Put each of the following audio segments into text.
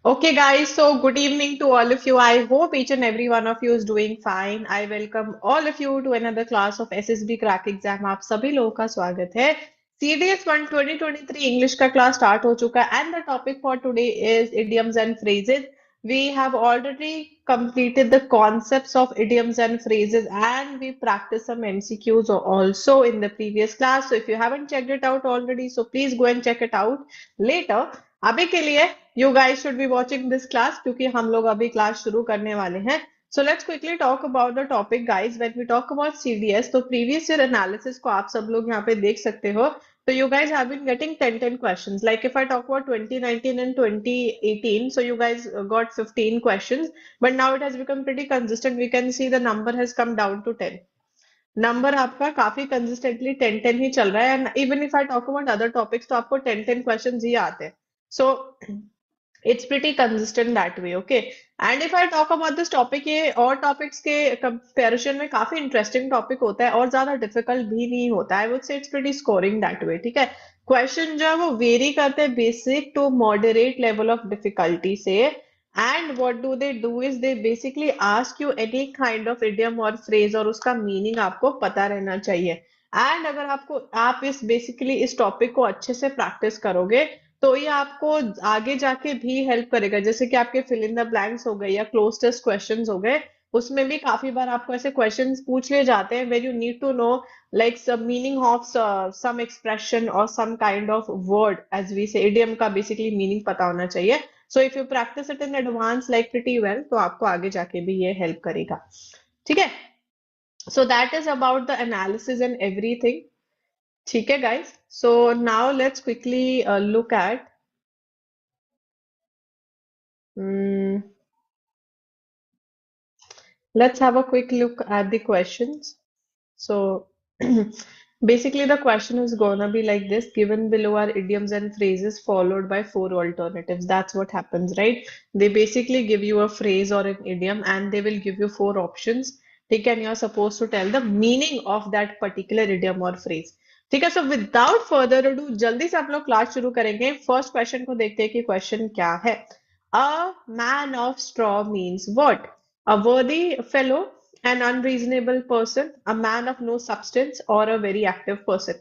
Okay, guys, so good evening to all of you. I hope each and every one of you is doing fine. I welcome all of you to another class of SSB Crack Exam. आप सभी लोगों का स्वागत है. CDS 1 2023 English का class start हो चुका है and the topic for today is idioms and phrases. We have already completed the concepts of idioms and phrases and we practiced some MCQs also in the previous class. So if you haven't checked it out already, so please go and check it out later. अभी के लिए you guys should be watching this class क्योंकि हम लोग अभी class शुरू करने वाले हैं. So let's quickly talk about the topic, guys. When we talk about CDS, तो previous year analysis को आप सब लोग यहाँ पे देख सकते हो. So you guys have been getting 10 questions. Like if I talk about 2019 and 2018, so you guys got 15 questions, but now it has become pretty consistent. We can see the number has come down to 10. Number आपका काफी consistently 10 ही चल रहा है and even if I talk about other topics तो आपको 10 questions ही आते हैं. सो it's pretty consistent that way. Okay, and if I talk about this topic, ये और टॉपिक्स के कंपैरिजन में काफी इंटरेस्टिंग टॉपिक होता है और ज्यादा डिफिकल्ट भी नहीं होता है. I would say it's pretty scoring that way. ठीक है, क्वेश्चन जो है वो वेरी करते हैं basic to moderate level of difficulty से. And what do is they basically ask you any kind of idiom or phrase और उसका मीनिंग आपको पता रहना चाहिए. एंड अगर आप इस बेसिकली इस टॉपिक को अच्छे से प्रैक्टिस करोगे तो ये आपको आगे जाके भी हेल्प करेगा. जैसे कि आपके फिल इन द ब्लैंक्स हो गए या क्लोज टेस्ट क्वेश्चंस हो गए, उसमें भी काफी बार आपको ऐसे क्वेश्चंस पूछ लिए जाते हैं where you need to know like some meaning of some expression or some kind of word, as we say idiom का basically meaning पता होना चाहिए. So if you practice it in advance like pretty well तो आपको आगे जाके भी ये help करेगा. ठीक है, so that is about the analysis and everything. ठीक है guys, so now let's quickly look at let's have a quick look at the questions. So basically the question is gonna be like this: given below are idioms and phrases followed by 4 alternatives. That's what happens, right? They basically give you a phrase or an idiom and they will give you 4 options. ठीक है, and you're supposed to tell the meaning of that particular idiom or phrase. ठीक है, so without further ado जल्दी से हम लोग class शुरू करेंगे. फर्स्ट क्वेश्चन को देखते हैं कि क्वेश्चन क्या है. A man of straw means what? A worthy fellow, an unreasonable person, a man of no substance, or a very active person.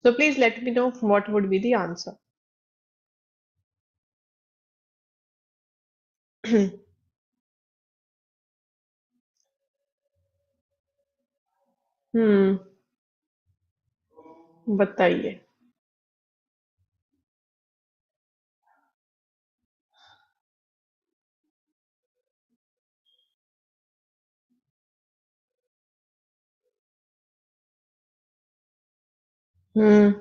So please let me know what would be the answer. hmm बताइए. hmm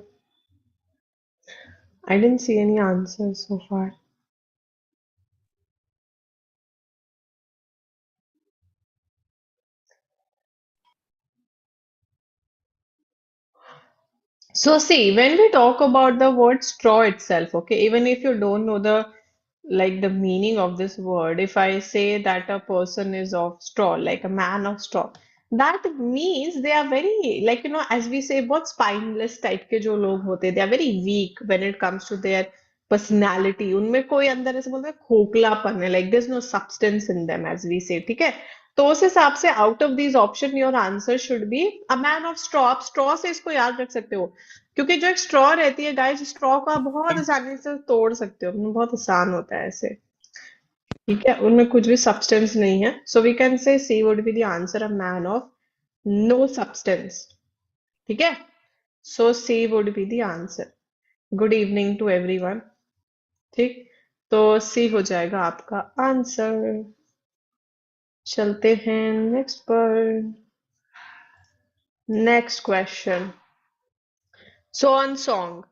I didn't see any answers so far. So see, when we talk about the word straw itself, okay, even if you don't know the meaning of this word, if I say that a person is of straw, like a man of straw, that means they are very, like, as we say, बहुत spineless type के जो लोग होते हैं, they are very weak when it comes to their personality. उनमें कोई अंदर ऐसे बोलते हैं खोखलापन है, like there's no substance in them, as we say. ठीक है, तो उस हिसाब से out of these option your answer should be a man of straw. आप स्ट्रॉ से इसको याद रख सकते हो क्योंकि जो एक स्ट्रॉ रहती है गाइस, स्ट्रॉ को आप बहुत आसानी से तोड़ सकते हो, बहुत आसान होता है ऐसे. ठीक है, उनमें कुछ भी सब्सटेंस नहीं है. So we can say C would be the answer, a man of no substance. ठीक है, so C would be the answer. Good evening to everyone. ठीक, तो सी हो जाएगा आपका आंसर. चलते हैं नेक्स्ट पर. Next question. Swan song.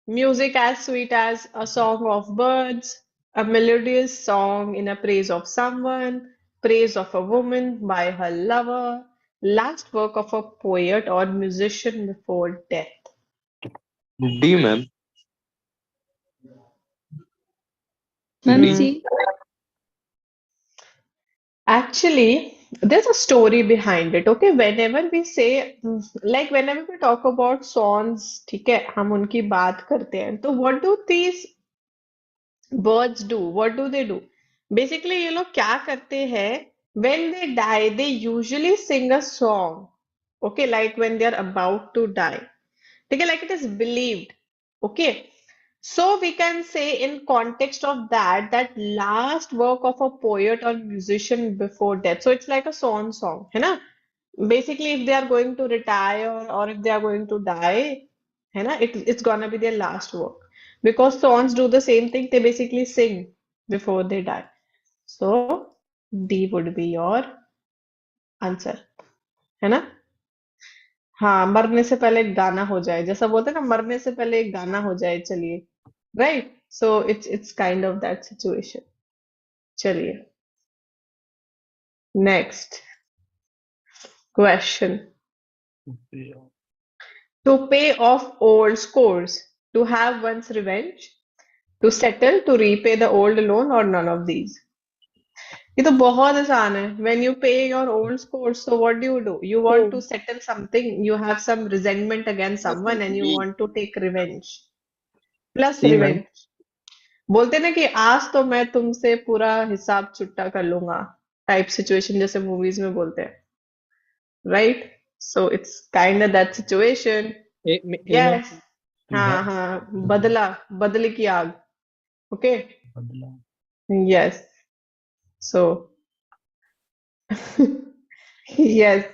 Music as sweet as a song of birds, a melodious song in a praise of someone, praise of a woman by her lover, last work of a poet or musician before death. D, ma'am. Ma'am, D. C. Actually, there's a story behind it. Okay, whenever we say, like, whenever we talk about swans, ठीक है, हम उनकी बात करते हैं. तो what do these birds do? What do they do? Basically, ये लोग क्या करते हैं? When they die, they usually sing a song. Okay, like when they are about to die. ठीक है, like it is believed. Okay. So we can say in context of that, that last work of a poet or musician before death. So it's like a song, है ना? Basically, if they are going to retire or if they are going to die, है ना? It's gonna be their last work. Because swans do the same thing, they basically sing before they die. So D would be your answer, है ना? हाँ, मरने से पहले एक गाना हो जाए, जैसा बोलते हैं ना, मरने से पहले एक गाना हो जाए, चलिए. Right, so it's kind of that situation. चलिए, next question. To pay off old scores, to have one's revenge, to settle, to repay the old loan or none of these. ये तो बहुत आसान है. When you pay your old scores, so what do? You want to settle something, you have some resentment against someone and you B. Want to take revenge. Plus C, ma'am. Revenge. बोलते ना कि आज तो मैं तुमसे पूरा हिसाब चुकता कर लूंगा, टाइप सिचुएशन, जैसे मूवीज में बोलते हैं. Right, so it's kind of that situation. A, ma'am. Yes. To हाँ have हाँ, बदला, बदले की आग. ओके. बदला. Yes. So yes,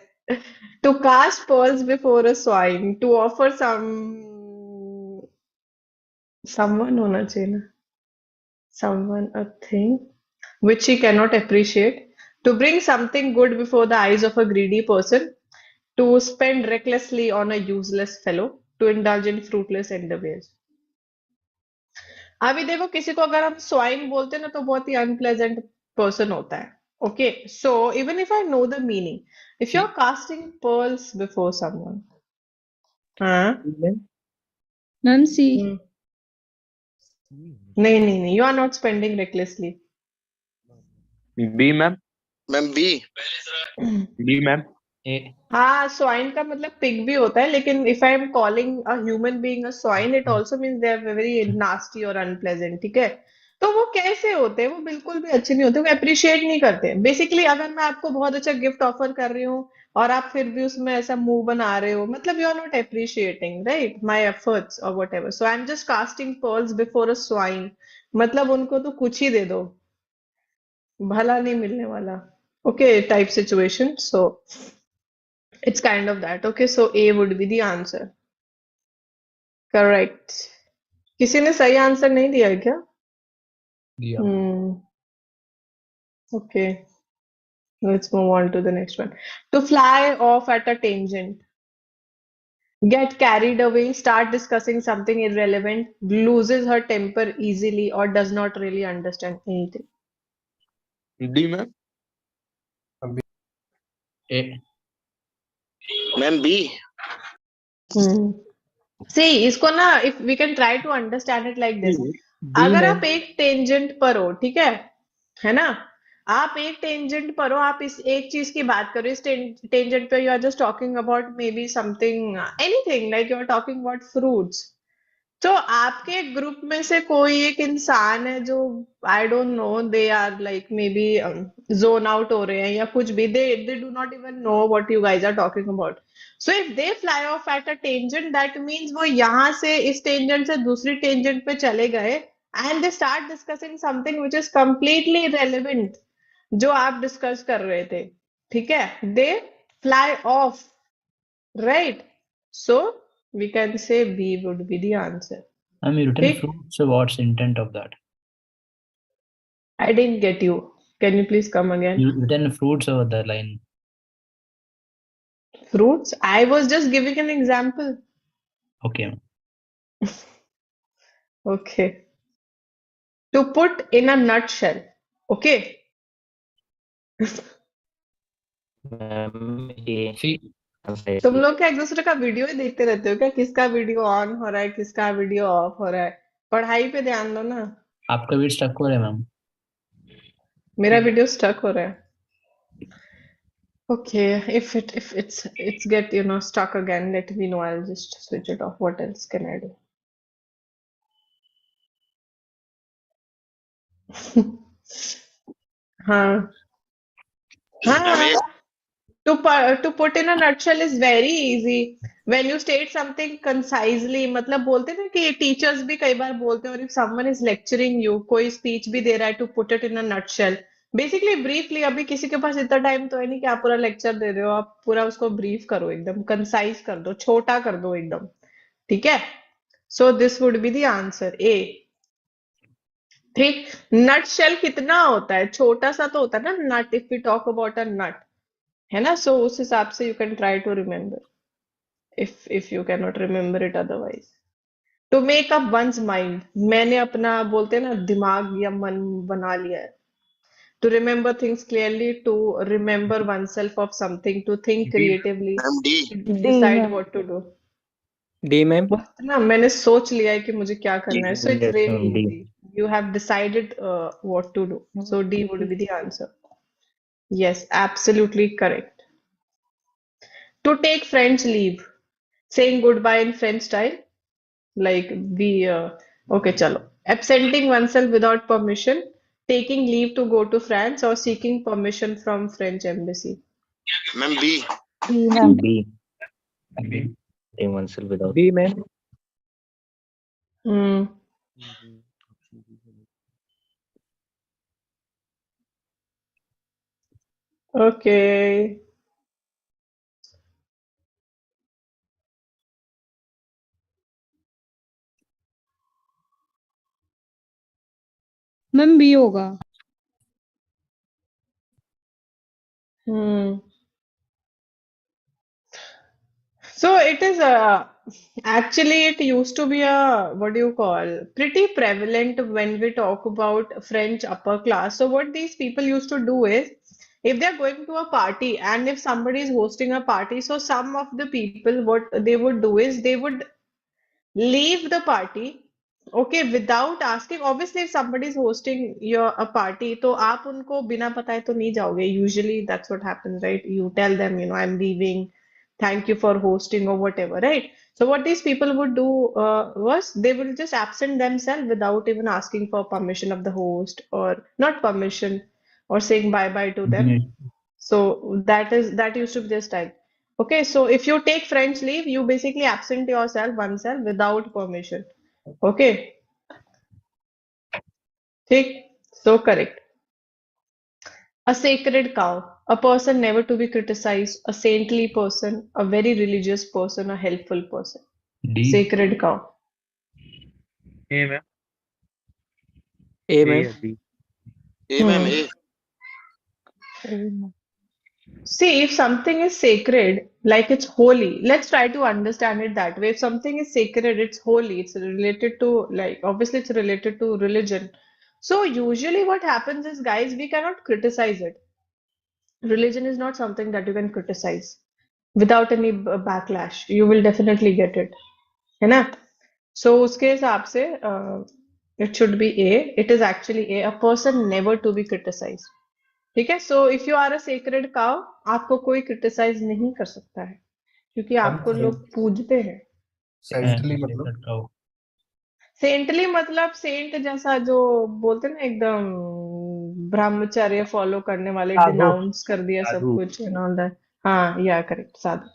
to cast pearls before a swine, to offer someone होना चाहिए ना, someone, a thing which he cannot appreciate, to bring something good before the eyes of a greedy person, to spend recklessly on a useless fellow, to indulge in fruitless endeavors. अभी देखो, किसी को अगर हम swine बोलते हैं ना, तो बहुत ही अनप्लेजेंट पर्सन होता है. Okay, so even if I know the meaning, if you are C, casting pearls before someone. हाँ. ma'am. Ma'am C. हम्म, नहीं नहीं नहीं, you are not spending recklessly. B, ma'am. Ma'am B. B, ma'am. A. हाँ, swine का मतलब pig भी होता है, लेकिन if I am calling a human being a swine, it also means they are very nasty और अनप्लेजेंट. ठीक है, तो वो कैसे होते हैं? वो बिल्कुल भी अच्छे नहीं होते, वो अप्रिशिएट नहीं करते. बेसिकली अगर मैं आपको बहुत अच्छा गिफ्ट ऑफर कर रही हूँ और आप फिर भी उसमें ऐसा मुंह बना रहे हो, मतलब you are not appreciating right my efforts और whatever. So I am just casting pearls before a swine. मतलब उनको तो कुछ ही दे दो, भला नहीं मिलने वाला. Okay, type situation. So it's kind of that. Okay, so A would be the answer. Correct. किसी ने सही आंसर नहीं दिया है क्या? दिया. Okay, let's move on to the next one. To fly off at a tangent, get carried away, start discussing something irrelevant, loses her temper easily, or does not really understand anything. D, ma'am. A. Ma'am B. Hmm. See, इसको ना, if we can try to understand it like this. D, अगर ma'am. आप एक tangent पर हो, ठीक है ना? आप एक टेंजेंट पर हो, आप इस एक चीज की बात करो, इस टेंजेंट पे you are just talking about maybe something, anything, like you are talking about fruits. तो आपके ग्रुप में से कोई एक इंसान है जो, I don't know, they are like maybe zone out हो रहे हैं या कुछ भी, they do not even know what you guys are talking about. So if they fly off at a tangent, that means वो यहाँ से इस टेंजेंट से दूसरी टेंजेंट पे चले गए and they start discussing something which is completely irrelevant, जो आप डिस्कस कर रहे थे. ठीक है, दे fly of, right? So we can say B would be the answer. I mean, written Okay, fruit, so what's intent of that? I didn't get you. Can you please come again? You written fruits over the line. Fruits? I was just giving an example. Okay. Okay. To put in a nutshell. Okay. Ma'am A. C. तुम लोग क्या एक दूसरे का video ही देखते रहते हो क्या? किसका वीडियो ऑन हो रहा है, किसका वीडियो ऑफ हो रहा है? पढ़ाई पे ध्यान दो ना. आपका भी स्टक हो रहा है मैम. मेरा वीडियो स्टक हो रहा है. Okay, if it's get stuck again, let me know. I'll just switch it off. What else can I do? हाँ मैम हाँ ए to put in a nutshell is very easy. When you state something concisely, मतलब बोलते हैं ना कि teachers भी कई बार बोलते हैं, और if someone is lecturing you, कोई स्पीच भी दे रहा है, to put it in a nutshell, basically briefly, अभी किसी के पास इतना टाइम तो है नहीं कि आप पूरा लेक्चर दे रहे हो, आप पूरा उसको ब्रीफ करो, एकदम कंसाइज कर दो, छोटा कर दो एकदम, ठीक है? So this would be the answer A. ठीक। नट शेल कितना होता है? छोटा सा तो होता है ना nut, if we talk about a nut, है ना? सो उस हिसाब से you can try to remember, if you cannot remember it otherwise. To make up one's mind, मैंने अपना बोलते हैं ना दिमाग या मन बना लिया है. To remember things clearly, to remember oneself of something, to think D creatively, ma'am D to D decide ma'am what to do. D ma'am बोलते हैं ना मैंने सोच लिया है कि मुझे क्या करना है. So it's Yes, really ma'am, D. easy. You have decided what to do. So D would be the answer. Yes, absolutely correct. To take French leave, saying goodbye in French style, like okay, chalo. Absenting oneself without permission, taking leave to go to France, or seeking permission from French embassy. Ma'am B D ma'am B. Take oneself without. D ma'am Hmm. Okay. Ma'am B होगा. Hmm. So it is actually it used to be a what do you call pretty prevalent when we talk about French upper class. So what these people used to do is if they're going to a party and if somebody is hosting a party, so some of the people what they would do is they would leave the party, okay, without asking. Obviously if somebody is hosting your a party तो आप उनको बिना बताए तो नहीं जाओगे. Usually that's what happens, right? You tell them, I'm leaving, thank you for hosting or whatever, right? So what these people would do was they will just absent themselves without even asking for permission of the host, or not permission, or saying bye bye to them. Yes. So that used to be this type. Okay, so if you take French leave, you basically absent yourself oneself without permission. Okay, ठीक. So correct. A sacred cow, a person never to be criticized, a saintly person, a very religious person, a helpful person. D. Sacred cow. A ma'am A A ma'am या B A ma'am A See, if something is sacred, like it's holy, let's try to understand it that way. If something is sacred, it's holy, it's related to, like, obviously, it's related to religion. So, usually, what happens is, guys, we cannot criticize it. Religion is not something that you can criticize without any backlash. You will definitely get it. है ना? So, उसके हिसाब से, it should be A. It is actually A. A person never to be criticized. ठीक है? So if you are a sacred cow, आपको कोई criticize नहीं कर सकता है, क्योंकि आपको लोग पूजते हैं. Saintly मतलब sacred cow. सेंटली मतलब सेंट जैसा, जो बोलते हैं ना एकदम ब्रह्मचर्य फॉलो करने वाले, साधु. डिनाउंस कर दिया सब साधु. कुछ एंड ऑल दैट. हाँ, या करेक्ट, साधु.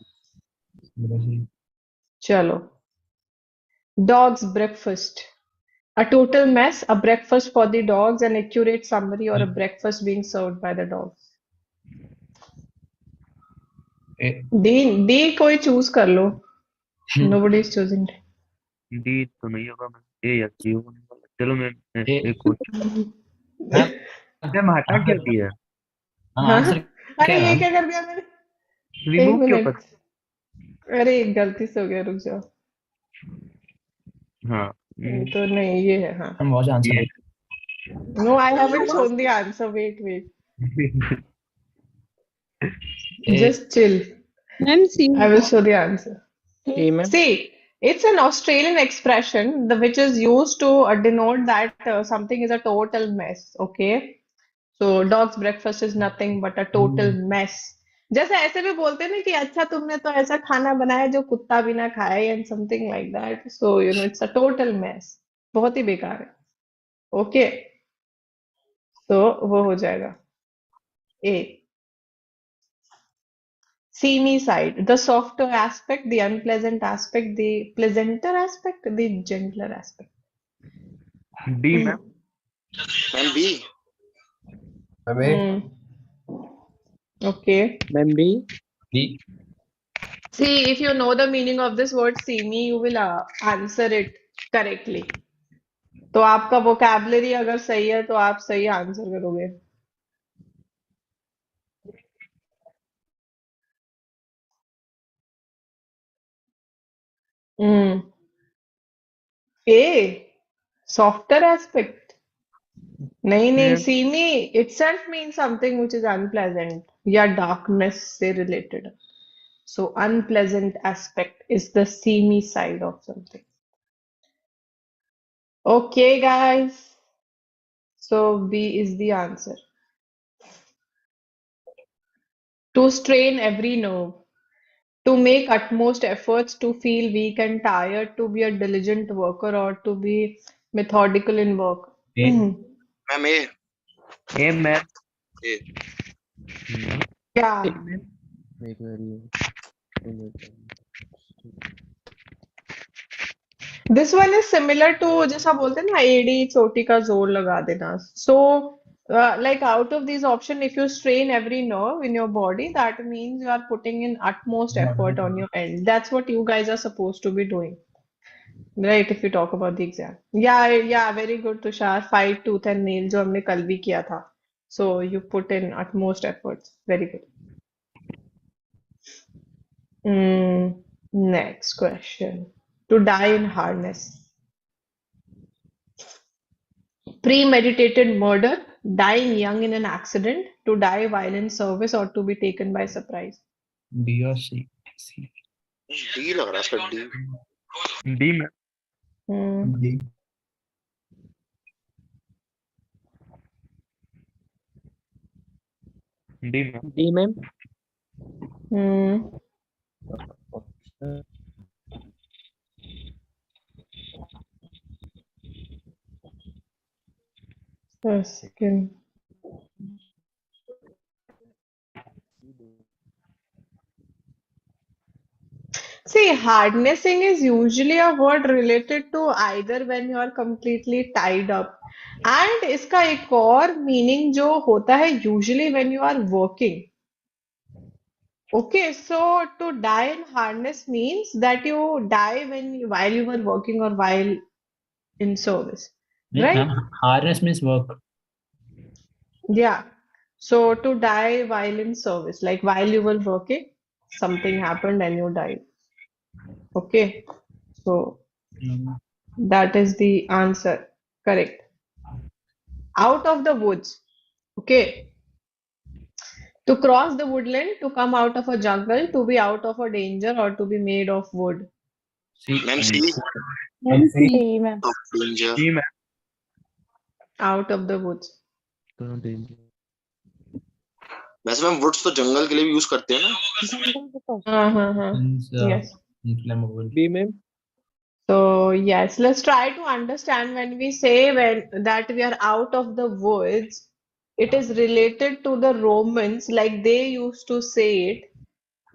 Brazil. चलो. Dog's breakfast. A total mess, a breakfast for the dogs, an accurate summary, or a breakfast being served by the dogs. A. D कोई चूज कर लो. Nobody is choosing. डी तो नहीं होगा ma'am, ए या सी होने वाला. चलो मैम ए. एक क्वेश्चन. मैम हटा क्यों दिया? हाँ? आंसर अरे क्या ये है? क्या कर दिया मैंने? एक रिमूव क्यों मिनट. कर? अरे गलती से हो गया, रुक जाओ. हाँ तो नहीं, ये है. हाँ. हम वॉच आंसर. ये no, I haven't shown the answer. Wait. Just chill. Ma'am C I will show the answer. A ma'am See, it's an Australian expression which is used to denote that something is a total mess. Okay. So dog's breakfast is nothing but a total mess. जैसे ऐसे भी बोलते हैं ना कि अच्छा तुमने तो ऐसा खाना बनाया जो कुत्ता भी ना खाए and something like that, so it's a total mess, बहुत ही बेकार है। ओके, तो वो हो जाएगा ए। Seamy side, the softer aspect, the unpleasant aspect, the pleasanter aspect, the gentler aspect. D ma'am. Ma'am B. Ma'am A. Okay. Ma'am B. B. See, if you know the meaning of this word seamy, you will answer it correctly. तो आपका vocabulary अगर सही है तो आप सही answer करोगे। A, softer aspect. नहीं, seamy itself means something which is unpleasant या darkness से related. So unpleasant aspect is the seamy side of something. Okay, guys. So B is the answer. To strain every nerve, to make utmost efforts, to feel weak and tired, to be a diligent worker, or to be methodical in work. A. Ma'am A. A ma'am. A. क्या? This one is similar to जैसा बोलते हैं ना एड़ी चोटी का जोर लगा देना. So like out of these options, if you strain every nerve in your body, that means you are putting in utmost effort on your end. That's what you guys are supposed to be doing, right? If you talk about the exam. Yeah, very good, Tushar. Fight tooth and nail जो हमने कल भी किया था. So you put in utmost efforts. Very good. Next question. To die in harness. Premeditated murder, dying young in an accident, to die while in service, or to be taken by surprise. B और C. C. D लग रहा है इसका, D. D ma'am. Hmm. D. D ma'am. D, ma'am. Hmm. A second. See, harnessing is usually a word related to either when you are completely tied up, and इसका एक और meaning जो होता है usually when you are working. Okay, so to die in harness means that you die while you were working or while in service, right? Harness means work. Yeah. So to die while in service, like while you were working, something happened and you died. Okay. So that is the answer. Correct. Out of the woods. Okay. To cross the woodland, to come out of a jungle, to be out of a danger, or to be made of wood. Ma'am C. Ma'am C. ma'am. Danger. D ma'am. Out of the woods. वैसे ma'am woods तो जंगल के लिए भी use करते हैं ना। Yes. Inflammable. B, ma'am. So yes, let's try to understand when we say that we are out of the woods, it is related to the Romans, like they used to say it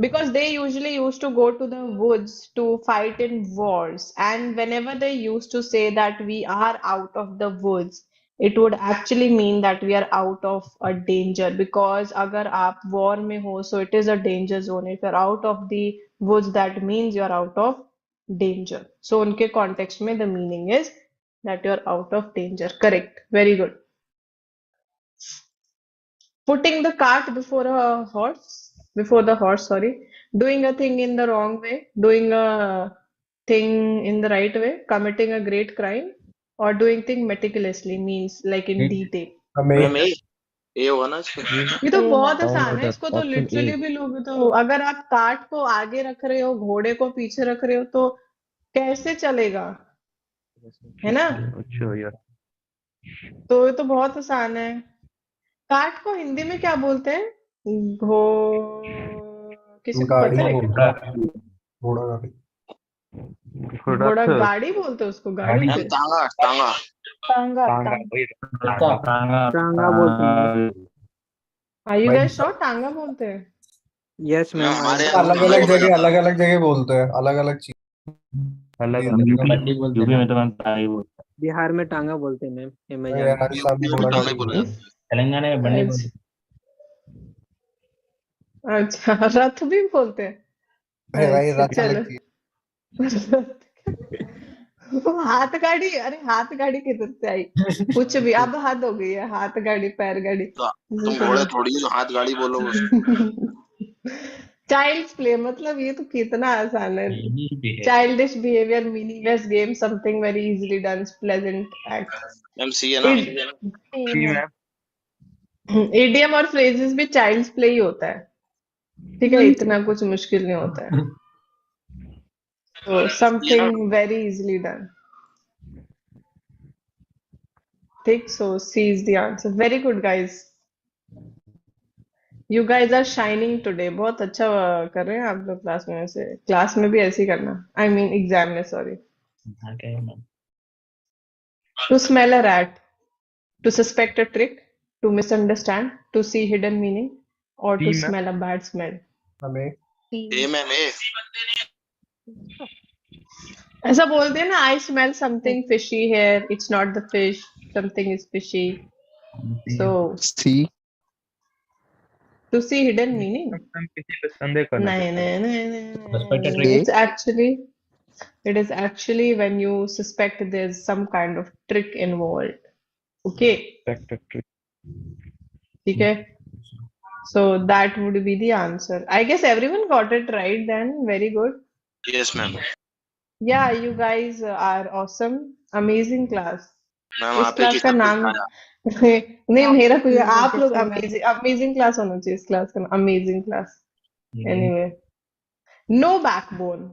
because they usually used to go to the woods to fight in wars. And whenever they used to say that we are out of the woods, it would actually mean that we are out of a danger. Because अगर आप war में हो, so it is a danger zone. If you're out of the woods, that means you're out of danger. So उनके context में the meaning is that you're out of danger. Correct. Very good. Putting the cart before the horse, sorry. Doing a thing in the wrong way, doing a thing in the right way, committing a great crime, or doing thing meticulously means like in detail. Ma'am A होगा ना इसका। ये तो A, बहुत ma'am. आसान है, इसको तो लिटरली भी लोग तो अगर आप कार्ट को आगे रख रहे हो, घोड़े को पीछे रख रहे हो तो कैसे चलेगा, है ना? अच्छा यार। तो ये तो बहुत आसान है। कार्ट को हिंदी में क्या बोलते हैं? घो किसी को पता है? घोड़ा घोड़ा गाड़ी घोड़ा रथ गाड़ी बोलते हैं उसको, गाड़ी मैम से? टांगा टांगा टांगा टांगा टांगा वही टांगा बोलते हैं। आर यू भाई गाइस श्योर टांगा बोलते हैं? यस मैम मैम आई हमारे एम यहाँ अलग टांगा अलग बोला जगह जाता है। अलग अलग जगह बोलते हैं अलग अलग चीज अलग बंडी बोलते यूपी हैं में तो मैम ताई बोलता बिहार में टांगा बोलते हैं मैम, ये मैं यार जानता हूँ। राजस्थान में यूपी में घोड़ा टांगा गाड़ी ही बोला बोलते जाता है। तेलंगाना में बंडी अच्छा बोलते अच्छा, रथ भी बोलते हैं? हैं। अरे भाई अच्छा रथ अलग चलो। चीज हाथ गाड़ी, अरे हाथ गाड़ी किधर से आई? कुछ भी, अब हद हो गई है, हाथ गाड़ी पैर गाड़ी। तो तुम घोड़े थोड़ी जो हाथ गाड़ी बोलोगे उसको। चाइल्ड्स प्ले मतलब ये तो कितना आसान है। हैं childish behaviour, meaningless game, something very easily done, pleasant act. Ma'am C है ना। सी मैम इडियम और फ्रेजेस भी चाइल्ड्स प्ले ही होता है, ठीक है, इतना कुछ मुश्किल नहीं होता है। तो सी है ना। समथिंग वेरी इजीली डन, ठीक। So C is the answer. Very good guys, you guys are shining today. बहुत अच्छा कर रहे हैं आप लोग क्लास में। वैसे क्लास में भी ऐसे ही करना, आई मीन एग्जाम में, सॉरी। क्या है ma'am to smell a rat, to suspect a trick, to misunderstand, to see hidden meaning, or C to ma'am smell a bad smell. हमें ए मैम ए। ऐसा बोलते हैं ना, I smell something fishy here. It's not the fish. Something is fishy. So, C to see hidden meaning? Ma'am किसी पे संदेह करना नहीं चाहता है नहीं नहीं नहीं Suspected नहीं। trick. It is actually when you suspect there's some kind of trick involved. Okay, Spectator. ठीक है. So that would be the answer. I guess everyone got it right then. Very good. Yes ma'am. Yeah, you guys are awesome. Amazing class. Ma'am इस आप ही की class का शक्ल नाम छाया। नहीं, मेरा कोई, आपकी आप वजह लोग से मैम। अमेजिंग अमेजिंग क्लास होना चाहिए। इस क्लास का amazing class. Anyway, no backbone,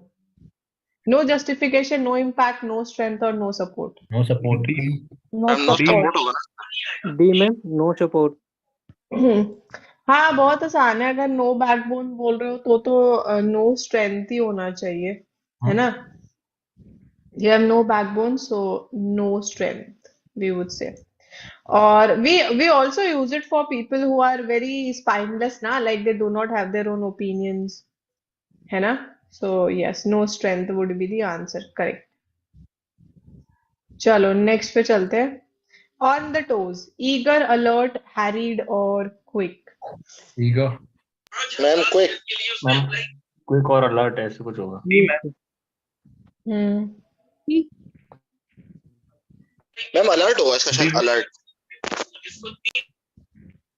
no justification, no impact, no strength or no support. No support no ma'am no D support. Support होगा ना। D ma'am no support. हाँ, बहुत आसान है। अगर नो बैकबोन बोल रहे हो तो नो स्ट्रेंथ ही होना चाहिए, है ना? You have no backbone, so no strength, we would say. Or we also use it for people who are very spineless, na, like they do not have their own opinions, है ना? So yes, no strength would be the answer, correct. चलो next पे चलते हैं. On the toes, eager, alert, harried or quick. Ego ma'am quick. Ma'am quick और alert ऐसे कुछ होगा डी मैम हम्म मैम अलर्ट होगा इसका शायद, D alert.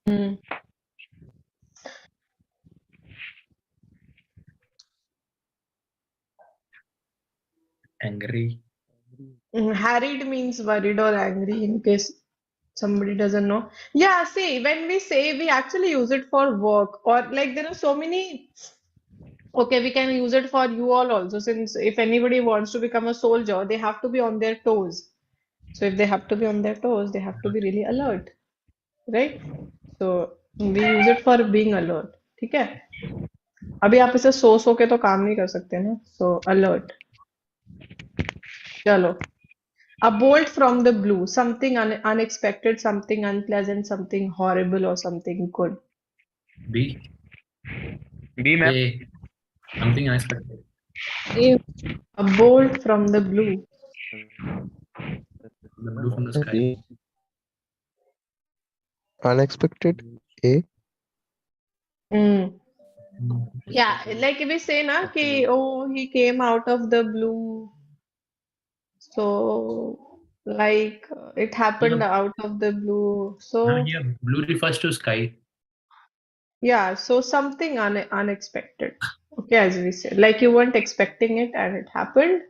Hmm angry Harried means worried or angry, in case somebody doesn't know. Yeah, see, when we say, we actually use it for work, or like there are so many. Okay, we can use it for you all also, since if anybody wants to become a soldier, they have to be on their toes. So if they have to be on their toes, they have to be really alert, right? So we use it for being alert. ठीक है? अभी आप इसे सो के तो काम नहीं कर सकते ना, so alert. चलो. A bolt from the blue, something unexpected, something unpleasant, something horrible, or something good. B B ma'am A something unexpected A bolt from the blue. The blue from the sky unexpected A Mm. Yeah, like we say na कि oh, he came out of the blue. So like it happened out of the blue. So here blue refers to sky yeah, so something unexpected. Okay, as we say, like you weren't expecting it and it happened.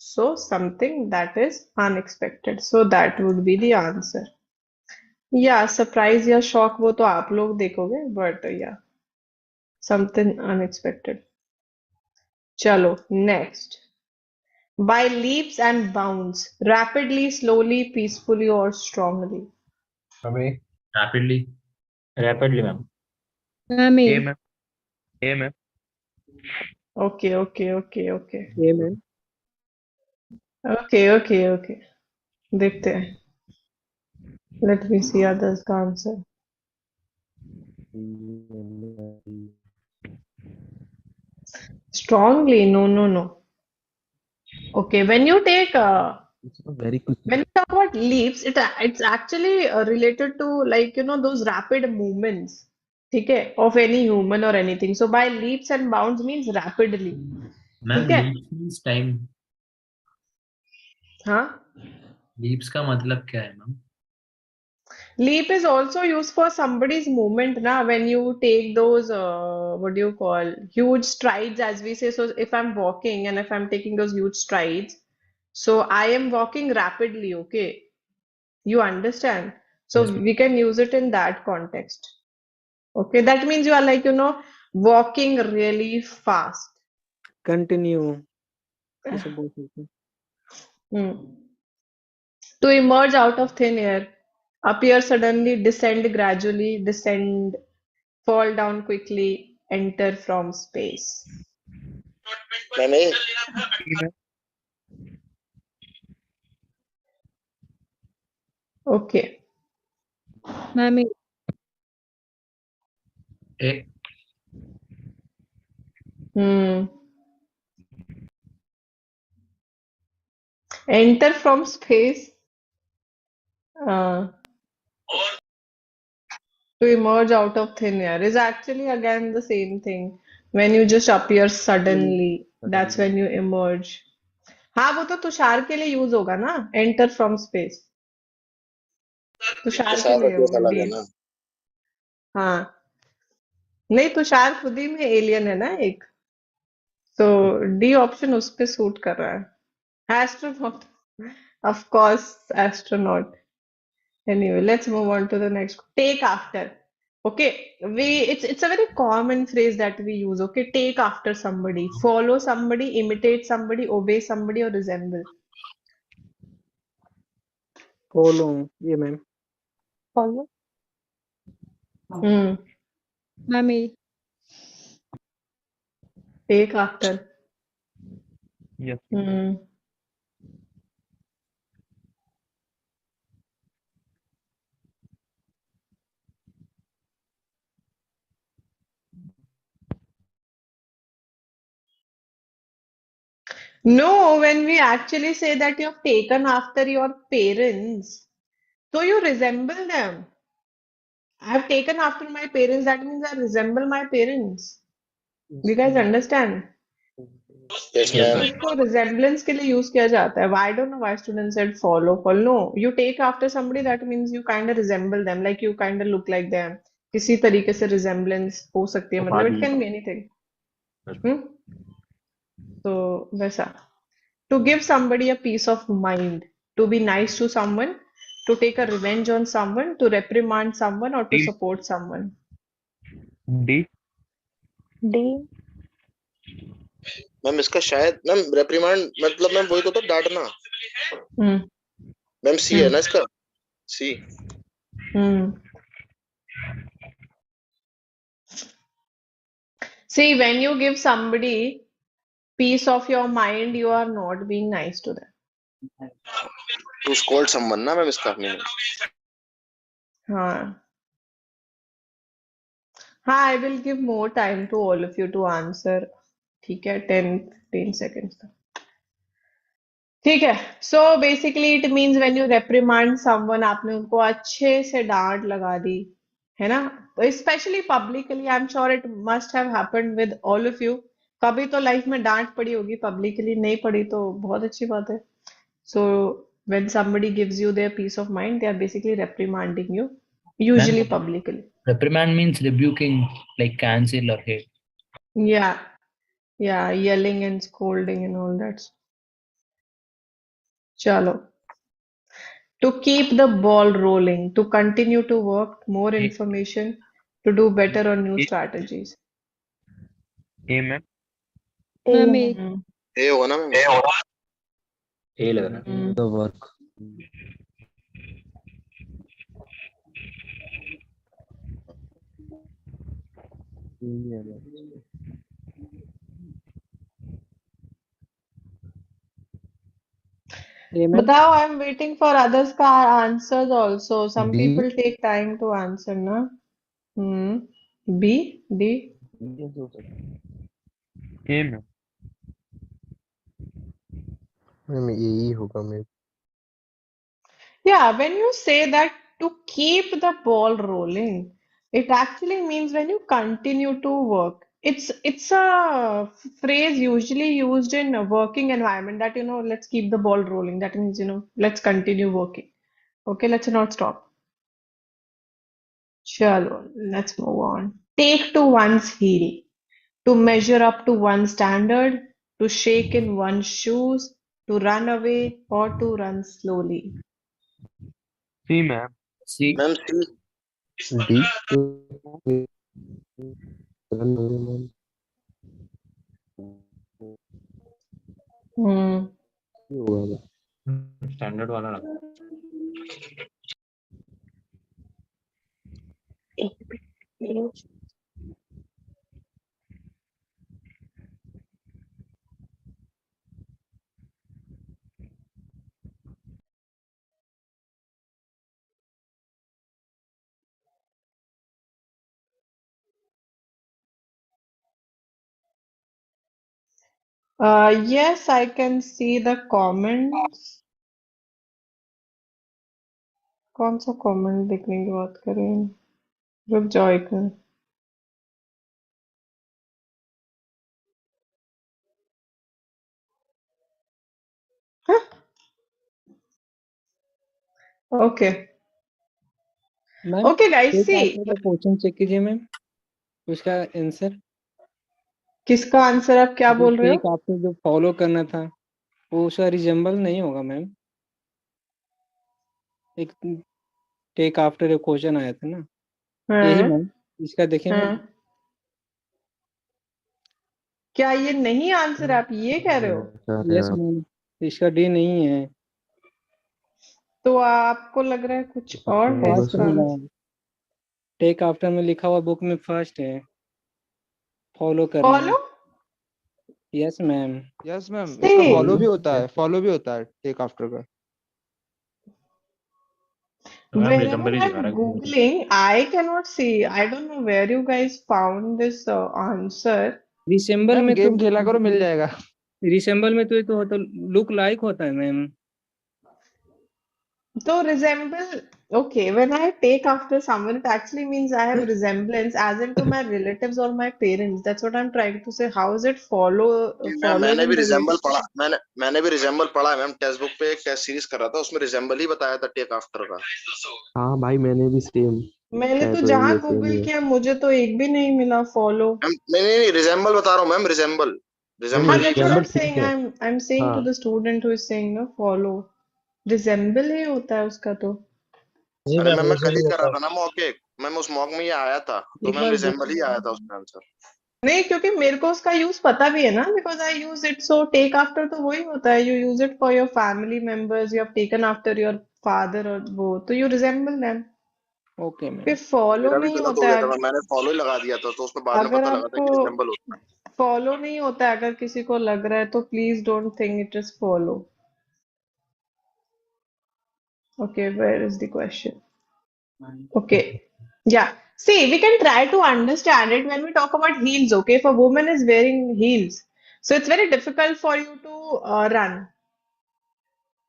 So something that is unexpected. So that would be the answer. Yeah, surprise या shock वो तो आप लोग देखोगे, but yeah, something unexpected. चलो next. By leaps and bounds, rapidly, slowly, peacefully, or strongly. हमें rapidly rapidly ma'am ma'am A ma'am A ma'am Okay, okay, okay, okay. A ma'am Okay, okay, okay. देखते हैं. Let me see others का answer. Strongly, no, no, no. Okay, when you take very quick. when you talk about leaps, it's actually related to like those rapid movements, ठीक है, of any human or anything. So by leaps and bounds means rapidly, ma'am ठीक है, leaps means time. हाँ. Leaps का मतलब क्या है ma'am? Leap is also used for somebody's movement, na, when you take those, what do you call, huge strides, as we say. So if I'm walking and if I'm taking those huge strides, so I am walking rapidly, okay? You understand? So Yes, ma'am. we can use it in that context. Okay, that means you are like, walking really fast. Continue ऐसे बोल सकते हैं. Hmm. To emerge out of thin air, appear suddenly, descend gradually, descend, fall down quickly, enter from space. Ma'am A E ma'am Okay. Ma'am A. Hmm. Enter from space. Uh, to emerge out of thin air is actually again the same thing. When you just appear suddenly, that's when you emerge. हाँ वो तो तुषार के लिए use होगा ना, enter from space. Tushar के तुषार का लिए केस वो अलग डी. है ना. हाँ नहीं, तुषार खुद ही में एलियन है ना एक, तो डी ऑप्शन उस पे सूट कर रहा है. Astronaut, of course astronaut. Anyway, let's move on to the next. Take after. Okay, it's a very common phrase that we use. Okay, take after somebody, follow somebody, imitate somebody, obey somebody, or resemble. Follow ये ma'am. Follow. Hmm. Ma'am A. Take after. Yes Hmm. No, when we actually say that you have taken after your parents, so you resemble them. I have taken after my parents, that means I resemble my parents. Do you guys understand? Yes Yes, तो ma'am. ma'am. इसको resemblance के लिए use किया जाता है. I don't know why students said follow. No, you take after somebody, that means you kind of resemble them, like you kind of look like them. किसी तरीके से resemblance हो सकती है, मतलब it can be anything. तो वैसा. To give somebody a peace of mind, to be nice to someone, to take a revenge on someone, to reprimand someone, or to D. support someone. D D. Ma'am इसका शायद ma'am रेप्रिमांड मतलब ma'am वही तो होता है, डांटना. Hmm. Ma'am C है ना इसका. सी. Hmm. See, when you give somebody peace of your mind, you are not being nice to them. To scold someone ना मैम इसका मीनिंग. हाँ. हाँ, I will give more time to all of you to answer. ठीक है, 10-15 seconds तक. ठीक है. So basically it means when you reprimand someone, आपने उनको अच्छे से डांट लगा दी, है ना? तो especially publicly, I'm sure it must have happened with all of you. कभी तो लाइफ में डांट पड़ी होगी publicly, नहीं पड़ी तो बहुत अच्छी बात है. So when somebody gives you their peace of mind, they are basically reprimanding you, usually Ma'am, publicly. reprimand means rebuking, like cancel or hate. Yeah, yeah, yelling and scolding and all that. Chalo. To keep the ball rolling, to continue to work, more A. information, to do better on new strategies. A ma'am ma'am A. Hmm. A होगा ना ma'am. A लग रहा है. Hmm. The work A ma'am बताओ, I am waiting for others का answers also. Some B. People take time to answer ना. B, D. A ma'am. Ma'am यही होगा मैं. Yeah, when you say that to keep the ball rolling, it actually means when you continue to work. It's a phrase usually used in a working environment that, let's keep the ball rolling. That means, let's continue working. Okay, let's not stop. Chalo, let's move on. Take to one's heel. To measure up to one's standard, to shake in one's shoes, to run away, or to run slowly. C ma'am. C. Ma'am C. D. Ma'am. Hmm. होगा. Standard वाला ना. A, B, A. Yes, I can see the comments. कौन सा comment देखने की बात करें? रुक जाओ एक minute. Okay ma'am okay guys, एक सी आपका का क्वेश्चन चेक कीजिए मैम, उसका आंसर किसका आंसर आप क्या जो बोल रहे टेक हो? आपको जो फॉलो करना था वो उसका रिजेंबल नहीं होगा मैम. एक टेक आफ्टर एक क्वेश्चन आया था ना, यही हाँ मैम. इसका देखिए मैम. हाँ. क्या ये नहीं आंसर, आप ये कह रहे हो? यस मैम, इसका डी नहीं है. तो आपको लग रहा है कुछ और है फर्स्ट इसका है आंसर? मैम, टेक आफ्टर में लिखा हुआ बुक में फर्स्ट है, फॉलो करना. Follow. Yes ma'am. Yes ma'am, C इसका फॉलो भी होता है, फॉलो भी होता है टेक आफ्टर का. मैम wherever रिजम्बल ही दिखा I'm रहा है. googling, I cannot see. I don't know where you guys found this answer. Resemble ma'am में तो गेम खेला करो, मिल जाएगा. रिसेंबल में तो लुक लाइक होता है ma'am. So resemble, okay, when I take after someone, it actually means I have resemblance as into my relatives or my parents. That's what I'm trying to say. How is it ma'am following मैंने in भी the resemble relation? पढ़ा. मैंने भी resemble पढ़ा है ma'am. Text book पे एक test series कर रहा था, उसमें रिजेंबल ही बताया था टेक आफ्टर का. हाँ भाई मैंने भी सेम. मैंने है तो तो जहां ये सेम गूगल ही है. किया मुझे तो एक भी नहीं मिला फॉलो. मैम नहीं, रिजेंबल बता रहा हूँ मैम. रिजेंबल नहीं हाँ, रिजेंबल नहीं that's what I'm रिजेंबल ठीक saying. है. I'm saying to हाँ the student who is saying ना follow. Resemble ही होता है उसका तो. जी अरे मैम मैम मैं कल ही रिजेंबल कर रहा होता था ना मॉक एक. मैम उस मॉक में ये आया था, तो एक मैम बार रिजेंबल ही आया था उसका आंसर. नहीं, क्योंकि मेरे को उसका यूज पता भी है ना, because I use it. So take after तो वही होता है, you use it for your family members, you have taken after your father और वो, तो यू रिजेंबल देम. Okay ma'am. फिर फॉलो मेरा भी नहीं गलत हो होता गया है. था. मैंने फॉलो ही लगा दिया था, तो उसमें बाद में अगर पता लगा था आपको कि रिजेंबल होता है. फॉलो नहीं होता है, अगर किसी को लग रहा है, तो please don't think it is follow. Okay, where is the question? Okay. Yeah. See, we can try to understand it when we talk about heels, okay? If a woman is wearing heels, so it's very difficult for you to run.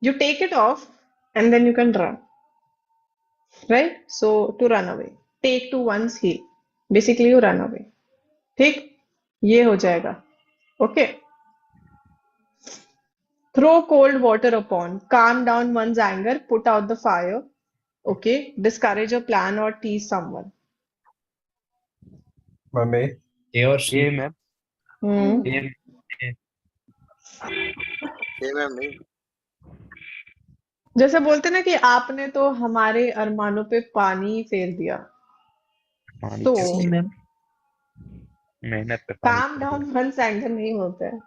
You take it off and then you can run, right? So to run away, take to one's heel. Basically, you run away. ठीक? ये हो जाएगा. Okay. Throw cold water upon, calm down one's anger, put out the fire. Okay. Discourage a plan or tease someone. Mummy A और C. ए ma'am. Hmm. ए. ये ma'am नहीं. जैसे बोलते ना कि आपने तो हमारे अरमानों पे पानी फेर दिया. पानी तो फेर सी दिया. मैम. मेहनत पे पानी काम फेर डाउन दिया. वंस एंगर नहीं होता है.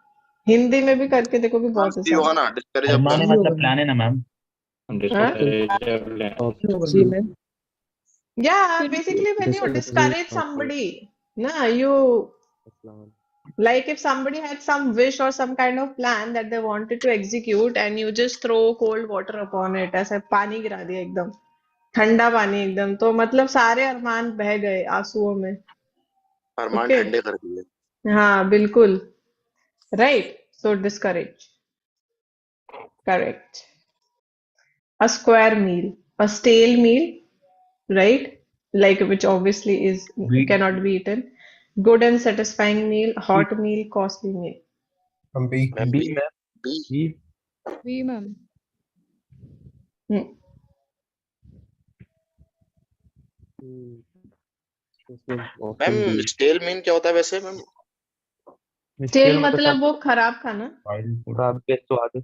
हिंदी में भी करके देखो कि मैम बहुत सी आसान होगा है. ना. डिस्करेज अ अरमाने प्लान. मतलब प्लान है ना मैम. हाँ? सी ma'am. Yeah, basically when you discourage somebody, No, you like if somebody had some wish or some kind of plan that they wanted to execute and you just throw cold water upon it, ऐसे पानी गिरा दिया एकदम ठंडा पानी एकदम, तो मतलब सारे अरमान बह गए आंसुओं में. अरमान ओके. ठंडे कर दिए. हाँ बिल्कुल. Right. So discourage. Correct. A square meal, a stale meal, right? Like which obviously is B. cannot be eaten. Good and satisfying meal, hot meal, costly meal. B. Ma'am B B. Ma'am. B. B. B, ma'am. Hmm. Ma'am stale mean क्या होता है वैसे ma'am? Stale stele मतलब मतलब वो खराब खाना. खराब बेस्वाद.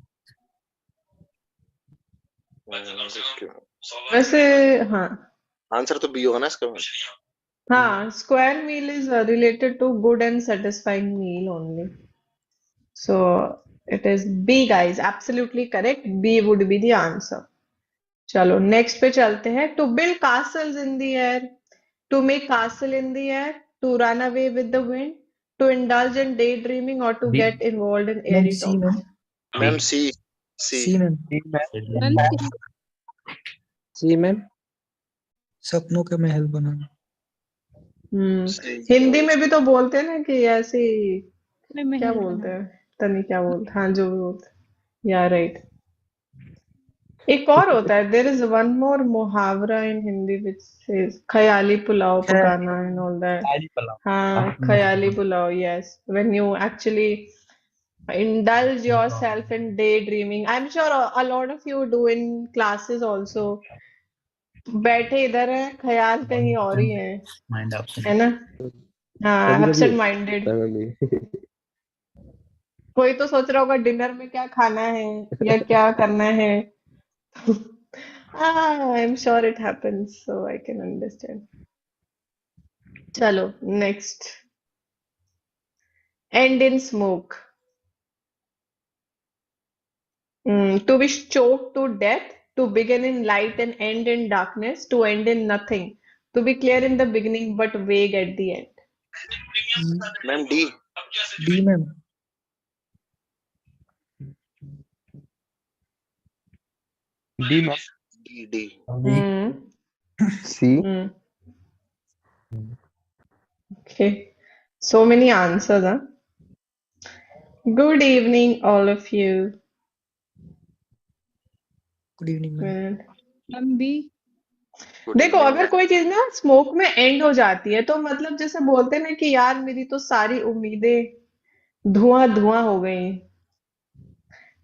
वैसे हाँ. आंसर तो बी होगा ना इसका. हाँ, square meal is related to good and satisfying meal only. So it is B, guys. Absolutely correct. B would be the answer. चलो नेक्स्ट पे चलते हैं. To build castles in the air, to make castle in the air, to run away with the wind, to indulge in daydreaming, or to D. get involved in ma'am airy C talks. Ma'am ma'am C. C. C ma'am Ma'am, C ma'am. सपनों का महल बनाना हिंदी में भी तो बोलते हैं ना कि ऐसे मैं क्या महल बोलते बना. हैं, तनी क्या बोलते हैं, हाँ जो भी बोलते हैं. या राइट. एक और होता है, देयर इज वन मोर मुहावरा इन हिंदी विच सेज ख्याली पुलाव पकाना एंड ऑल दैट. ताली पलाव. हाँ, ख्याली पुलाव. Yes, when you actually indulge yourself in daydreaming. I'm sure a lot of you do in classes also. बैठे इधर हैं, ख्याल कहीं और ही है Mind absent. ना. हाँ, कभी एब्सेंट कभी माइंडेड. होता है मम्मी. कोई तो सोच रहा होगा डिनर में क्या खाना है या क्या करना है. I'm sure it happens, so I can understand. चलो next. End in smoke. To be choked to death, to begin in light and end in darkness, to end in nothing, to be clear in the beginning but vague at the end. Ma'am D. D ma'am D ma'am. D. D. Hmm. C. Hmm. Okay. So many answers, huh? Good evening, all of you. Good evening ma'am Ma'am, B. देखो अगर कोई चीज ना smoke में and हो जाती है तो मतलब जैसे बोलते हैं ना कि यार मेरी तो सारी उम्मीदें धुआं धुआं हो गई.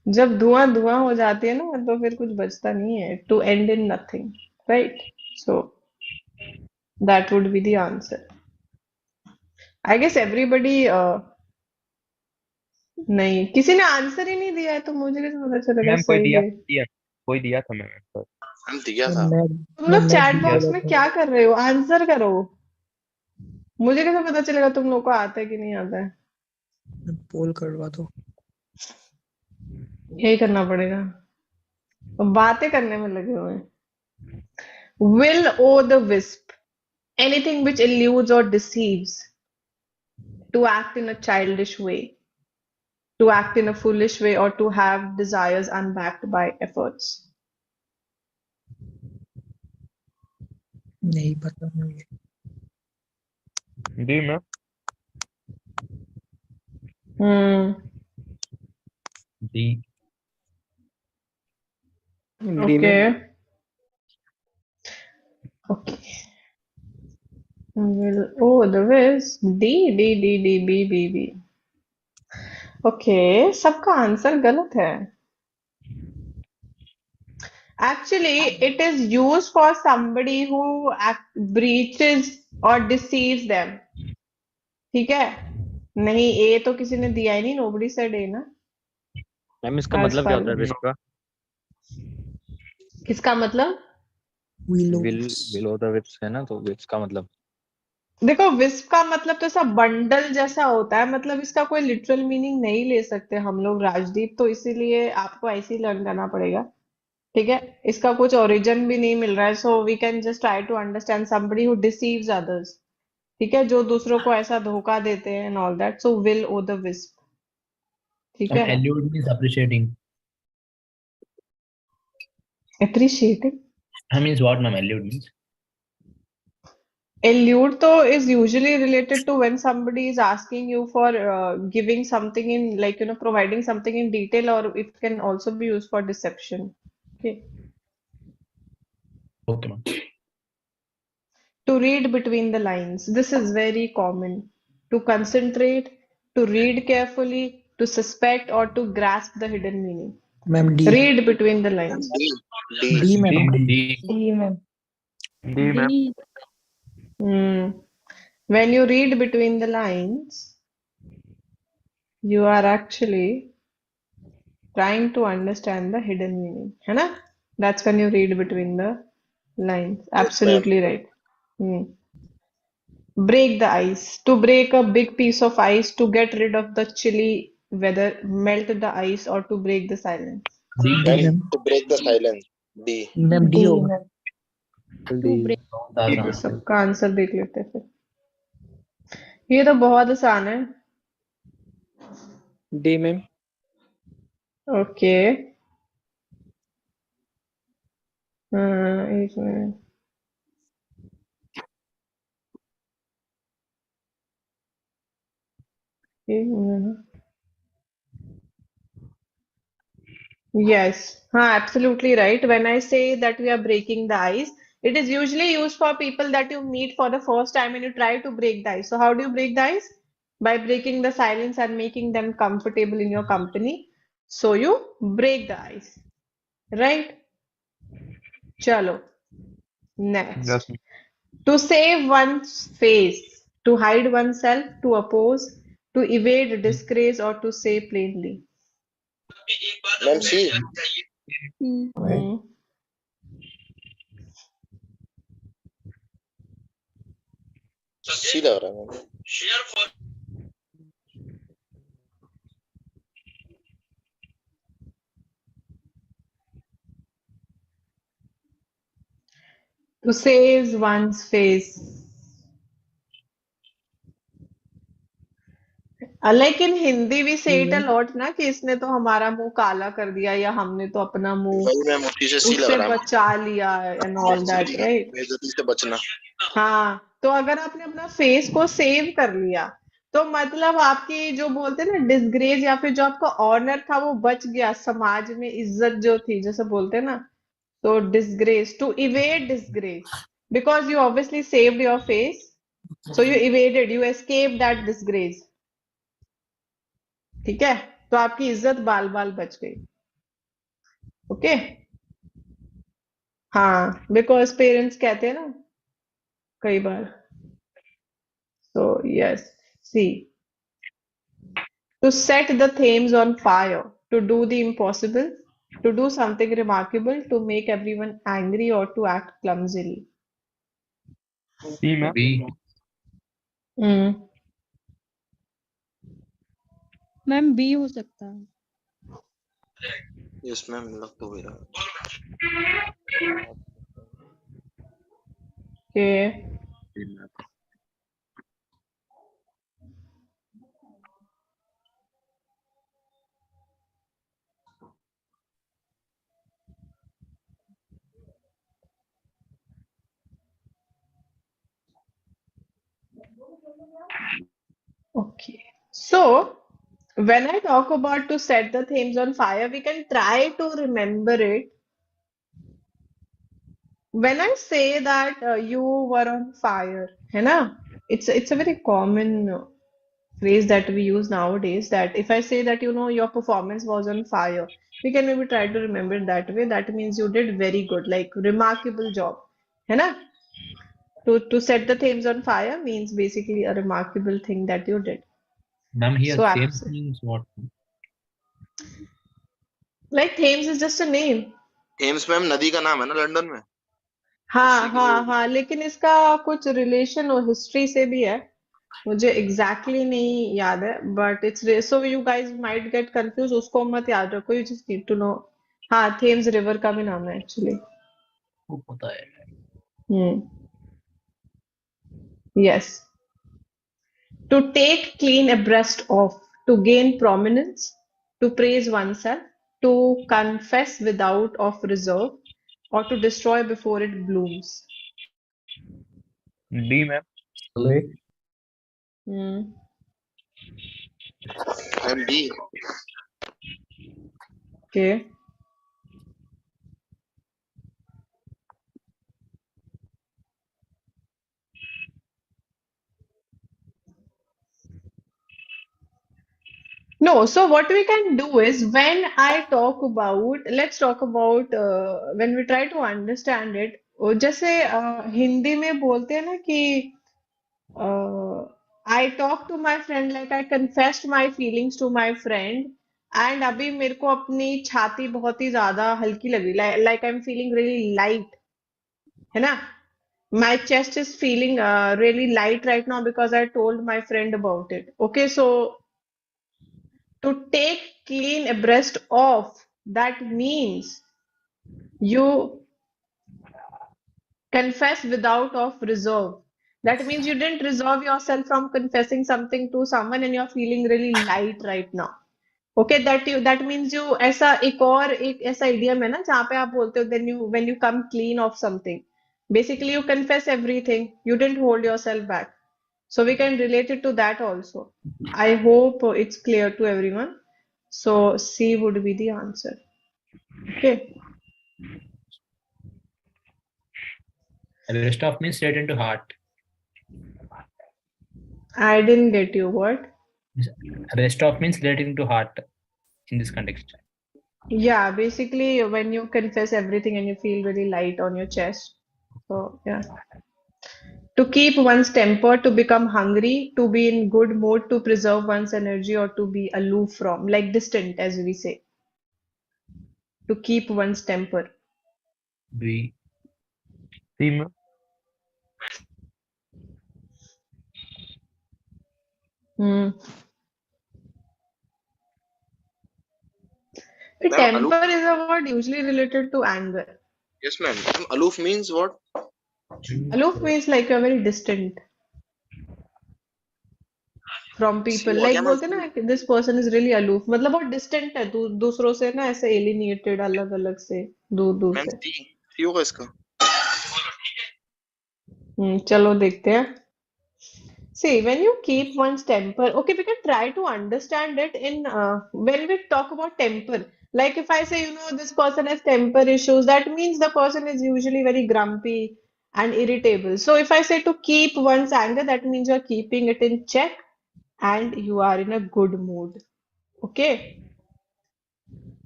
जब धुआं धुआं हो जाती है ना तो फिर कुछ बचता नहीं है. To end in nothing, right. So that would be the answer. I guess everybody. नहीं, किसी ने आंसर ही नहीं दिया है तो मुझे कैसे पता चलेगा मैम कोई सही दिया है. दिया कोई दिया था मैम आंसर. मैम दिया था. मैं तुम लोग चैट बॉक्स में क्या कर रहे हो? आंसर करो. मुझे कैसे पता चलेगा तुम लोग को आता है कि नहीं आता है? पोल करवा दो यही करना पड़ेगा. अब बातें करने में लगे हुए हैं. Will o the wisp, anything which eludes or deceives, to act in a childish way, to act in a foolish way, or to have desires unbacked by efforts. नहीं पता मुझे D ma'am. Hmm. D. D ma'am. Okay. Okay. Will oh the wisp. D. Okay. सबका answer गलत है. Actually, it is used for somebody who breaches or deceives them. ठीक है. नहीं, ए तो किसी ने दिया ही नहीं. nobody said A ना. मैम इसका As मतलब क्या far होता है विस्प का? किसका मतलब? विल विल होता है विस्प है ना, तो विस्प का मतलब देखो विस्प का मतलब तो ऐसा बंडल जैसा होता है. मतलब इसका कोई लिटरल मीनिंग नहीं ले सकते हम लोग राजदीप, तो इसीलिए आपको ऐसे ही लर्न करना पड़ेगा. ठीक है. इसका कुछ ओरिजिन भी नहीं मिल रहा है. So we can just try to understand somebody who deceives others. ठीक है, जो दूसरों को ऐसा धोखा देते हैं and all that, so will o' the wisp, ठीक है। Elude means appreciating. Appreciating. Means what, ma'am? Elude means? Elude though is usually related to when somebody is asking you for giving something in, like, providing something in detail, or it can also be used for deception. Okay. Okay, ma'am. To read between the lines. This is very common. To concentrate, to read carefully, to suspect, or to grasp the hidden meaning. Ma'am, D. Read between the lines. D, ma'am. D, ma'am. D, ma'am. D. When you read between the lines, you are actually trying to understand the hidden meaning. है ना? That's when you read between the lines. Absolutely right. Break the ice. To break a big piece of ice, to get rid of the chilly weather, melt the ice, or to break the silence. D. Ma'am, to break the silence. D. Ma'am, D होगा. To break. सबका answer देख लेते हैं फिर. ये तो बहुत आसान है. D, ma'am. ओके. एक मिनट. एक minute. Yes, absolutely right. When I say that we are breaking the ice, it is usually used for people that you meet for the first time and you try to break the ice. So how do you break the ice? By breaking the silence and making them comfortable in your company. So you break the ice, right? Chalo. Next. Yes. To save one's face, to hide oneself, to oppose, to evade disgrace, or to say plainly. Ma'am, C. Hmm. C लग रहा है ma'am. To save one's face. लेकिन हिंदी भी say it a lot ना कि इसने तो हमारा मुंह काला कर दिया या हमने तो अपना मुंह वही मैम, उसी से C लग उससे रहा है. बचा लिया and all that, right? बेइज्जती से बचना. हाँ, तो अगर आपने अपना फेस को सेव कर लिया तो मतलब आपकी जो बोलते हैं ना डिसग्रेस या फिर जो आपका ऑनर था वो बच गया, समाज में इज्जत जो थी जैसे बोलते हैं ना, तो disgrace, to evade disgrace, because you obviously saved your face, so you evaded, you escape that disgrace. ठीक है, तो आपकी इज्जत बाल बाल बच गई. ओके. हाँ, बिकॉज पेरेंट्स कहते हैं ना कई बार. So yes, C. To set the Thames on fire, to do the impossible, to do something remarkable, to make everyone angry, or to act clumsily. C, ma'am. B. Ma'am B हो सकता है. Yes ma'am, लग तो वही रहा. Okay. Okay. So when I talk about to set the Thames on fire, we can try to remember it. When I say that you were on fire, है ना? It's a very common phrase that we use nowadays, that if I say that your performance was on fire, we can maybe try to remember it that way. That means you did very good, like remarkable job, है ना? To set the Thames on fire means basically a remarkable thing that you did. Ma'am, here So Thames means what? like Thames is just a name. Thames ma'am नदी का नाम है ना London में. हाँ, लेकिन इसका कुछ रिलेशन और हिस्ट्री से भी है, मुझे एग्जैक्टली नहीं याद है, but it's so you guys might get confuse, उसको मत याद रखो, you just need to know. हाँ, थेम्स रिवर का भी नाम है एक्चुअली. वो पता है. Yes. To take clean abreast of, to gain prominence, to praise oneself, to confess without of reserve, or to destroy before it blooms. D ma'am Hmm. Ma'am B. Okay. No, so what we can do is when I talk about, let's talk about when we try to understand it, वो जैसे हिंदी में बोलते हैं ना कि I talk to my friend like I confessed my feelings to my friend and अभी मेरे को अपनी छाती बहुत ही ज्यादा हल्की लग रही like I'm feeling really light है ना my chest is feeling really light right now because I told my friend about it. Okay, so to take clean abreast of, that means you confess without of reserve. That means you didn't reserve yourself from confessing something to someone and you're feeling really light right now. Okay, that means you ऐसा एक ऐसा idiom है ना जहाँ पे आप बोलते हो then you when you come clean of something. Basically you confess everything. You didn't hold yourself back. So we can relate it to that also. I hope it's clear to everyone. So C would be the answer. Okay. Rest of means straight into heart. I didn't get you. What? Rest of means relating to heart in this context. Yeah, basically when you confess everything and you feel really light on your chest. So yeah. To keep one's temper, to become hungry, to be in good mood, to preserve one's energy, or to be aloof from, like distant, as we say. To keep one's temper. B. C ma'am Hmm. The ma'am aloof, temper is a word usually related to anger. yes ma'am, ma'am aloof means what? Aloof means like you're very distant from C people. हो Like गया ma'am. बोलते हैं ना कि this person is really aloof. मतलब बहुत distant है दूसरों से ना ऐसे alienated अलग अलग से दूर दूर मैम से. सी होगा इसका। चलो देखते हैं. See, when you keep one's temper, okay, we can try to understand it in when we talk about temper. Like if I say, this person has temper issues, that means the person is usually very grumpy and irritable. So if I say to keep one's anger, that means you're keeping it in check and you are in a good mood. Okay.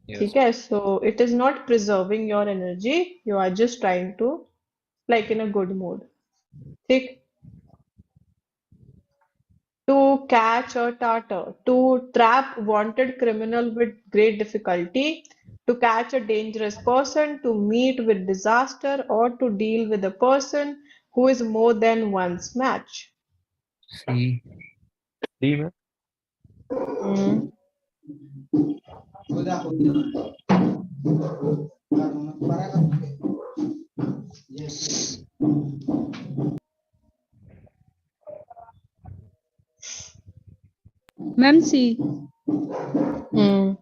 Yes. ठीक है? So it is not preserving your energy. You are just trying to like in a good mood. ठीक? To catch a tartar, to trap wanted criminal with great difficulty, to catch a dangerous person, to meet with disaster, or to deal with a person who is more than one's match. C. D ma'am Hmm. Ma'am C. Hmm.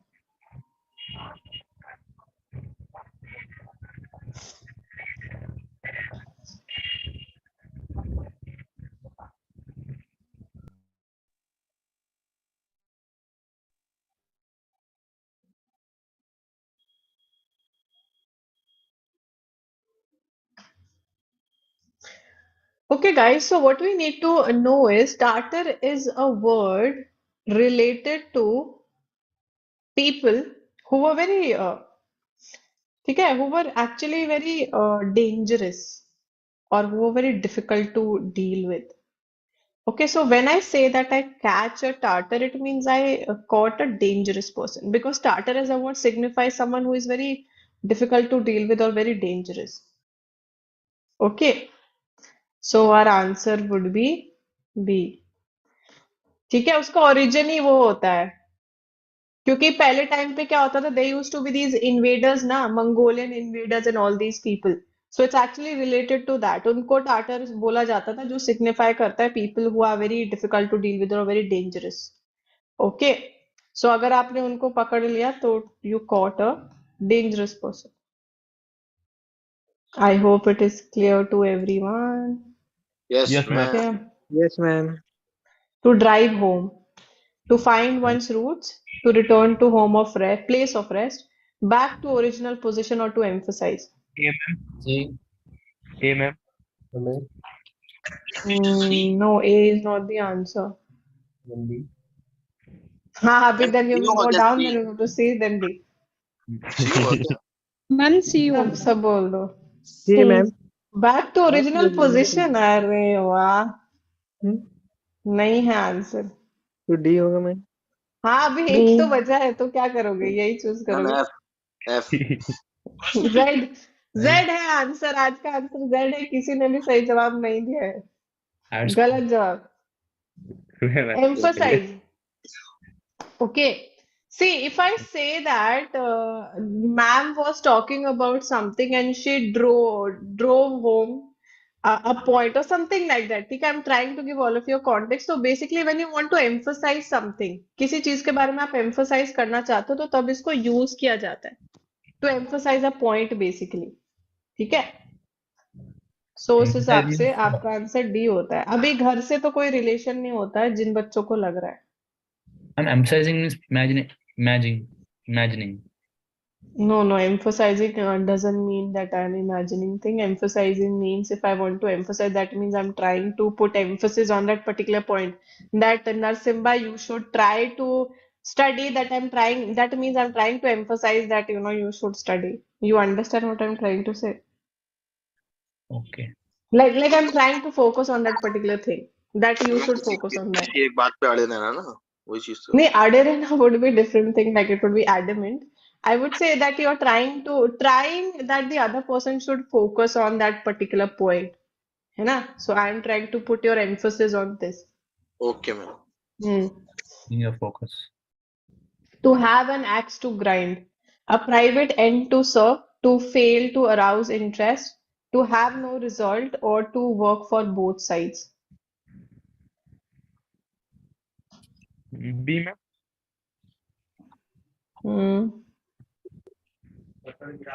Okay, guys, so what we need to know is starter is a word related to people who were very, ठीक है, who were actually very dangerous or who were very difficult to deal with. Okay, so when I say that I catch a tartar, it means I caught a dangerous person because tartar as a word signifies someone who is very difficult to deal with or very dangerous. Okay, so our answer would be B. ठीक है उसका origin ही वो होता है क्योंकि पहले time पे क्या होता था they used to be these invaders ना Mongolian invaders and all these people so it's actually related to that. उनको टाटर बोला जाता था, जो सिग्निफाई करता है people who are very difficult to deal with और वेरी डेंजरस. ओके, सो अगर आपने उनको पकड़ लिया तो you caught a dangerous person. I hope it is clear to everyone. Yes ma'am. Okay. Yes, ma'am. To drive home, to find one's roots, to return to home of rest, place of rest, back to original position, or to emphasize. A ma'am. जी. A ma'am. No, A is not the answer. Abhi, then you C will हो go गया, down, C. then you go to C, then D. C हो गया. Ma'am सी सब होगा. सब बोल दो. C, ma'am. Back to original position. अरे वाह, Hmm? नहीं है आंसर. तो D होगा मैम. हाँ, अभी एक तो बचा है, तो क्या करोगे? यही चूज मैम करोगे. F. Z. Z है आंसर. आज का आंसर Z है. किसी ने भी सही जवाब नहीं दिया है. Adds. गलत जवाब. Emphasize. Okay. See, if I say that ma'am was talking about something and she drove home a point or something like that. ठीक है, I'm trying to give all of you context. So basically, when you want to emphasize something, किसी चीज के बारे में आप emphasize करना चाहते हो, तो तब इसको use किया जाता है. To emphasize a point basically. ठीक है. सो उस हिसाब से आपका आंसर डी होता है. अभी घर से तो कोई रिलेशन नहीं होता है, जिन बच्चों को लग रहा है. I'm emphasizing means imagining. No, emphasizing doesn't mean that I'm imagining thing. Emphasizing means if I want to emphasize, that means I'm trying to put emphasis on that particular point. That Narsimba, you should try to study. That means I'm trying to emphasize that, you should study. You understand what I'm trying to say? Okay. Like I'm trying to focus on that particular thing. That you should focus on that. एक बात पे अड़े रहना ना, वही चीज तो. नहीं, अड़े रहना would be different thing. Like it would be adamant. I would say that you're trying that the other person should focus on that particular point. है ना? So I am trying to put your emphasis on this. Okay ma'am. In your focus. To have an axe to grind, a private end to serve, to fail to arouse interest, to have no result, or to work for both sides. B ma'am.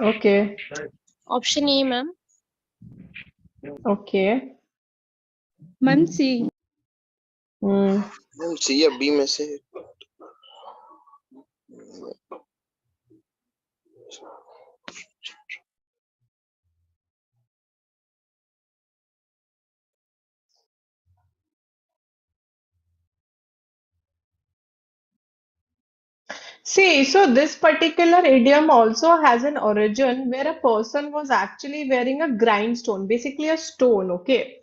Okay. Option A ma'am. Okay. Ma'am C. Ma'am C या B में से. See, so this particular idiom also has an origin where a person was actually wearing a grindstone, basically a stone, okay?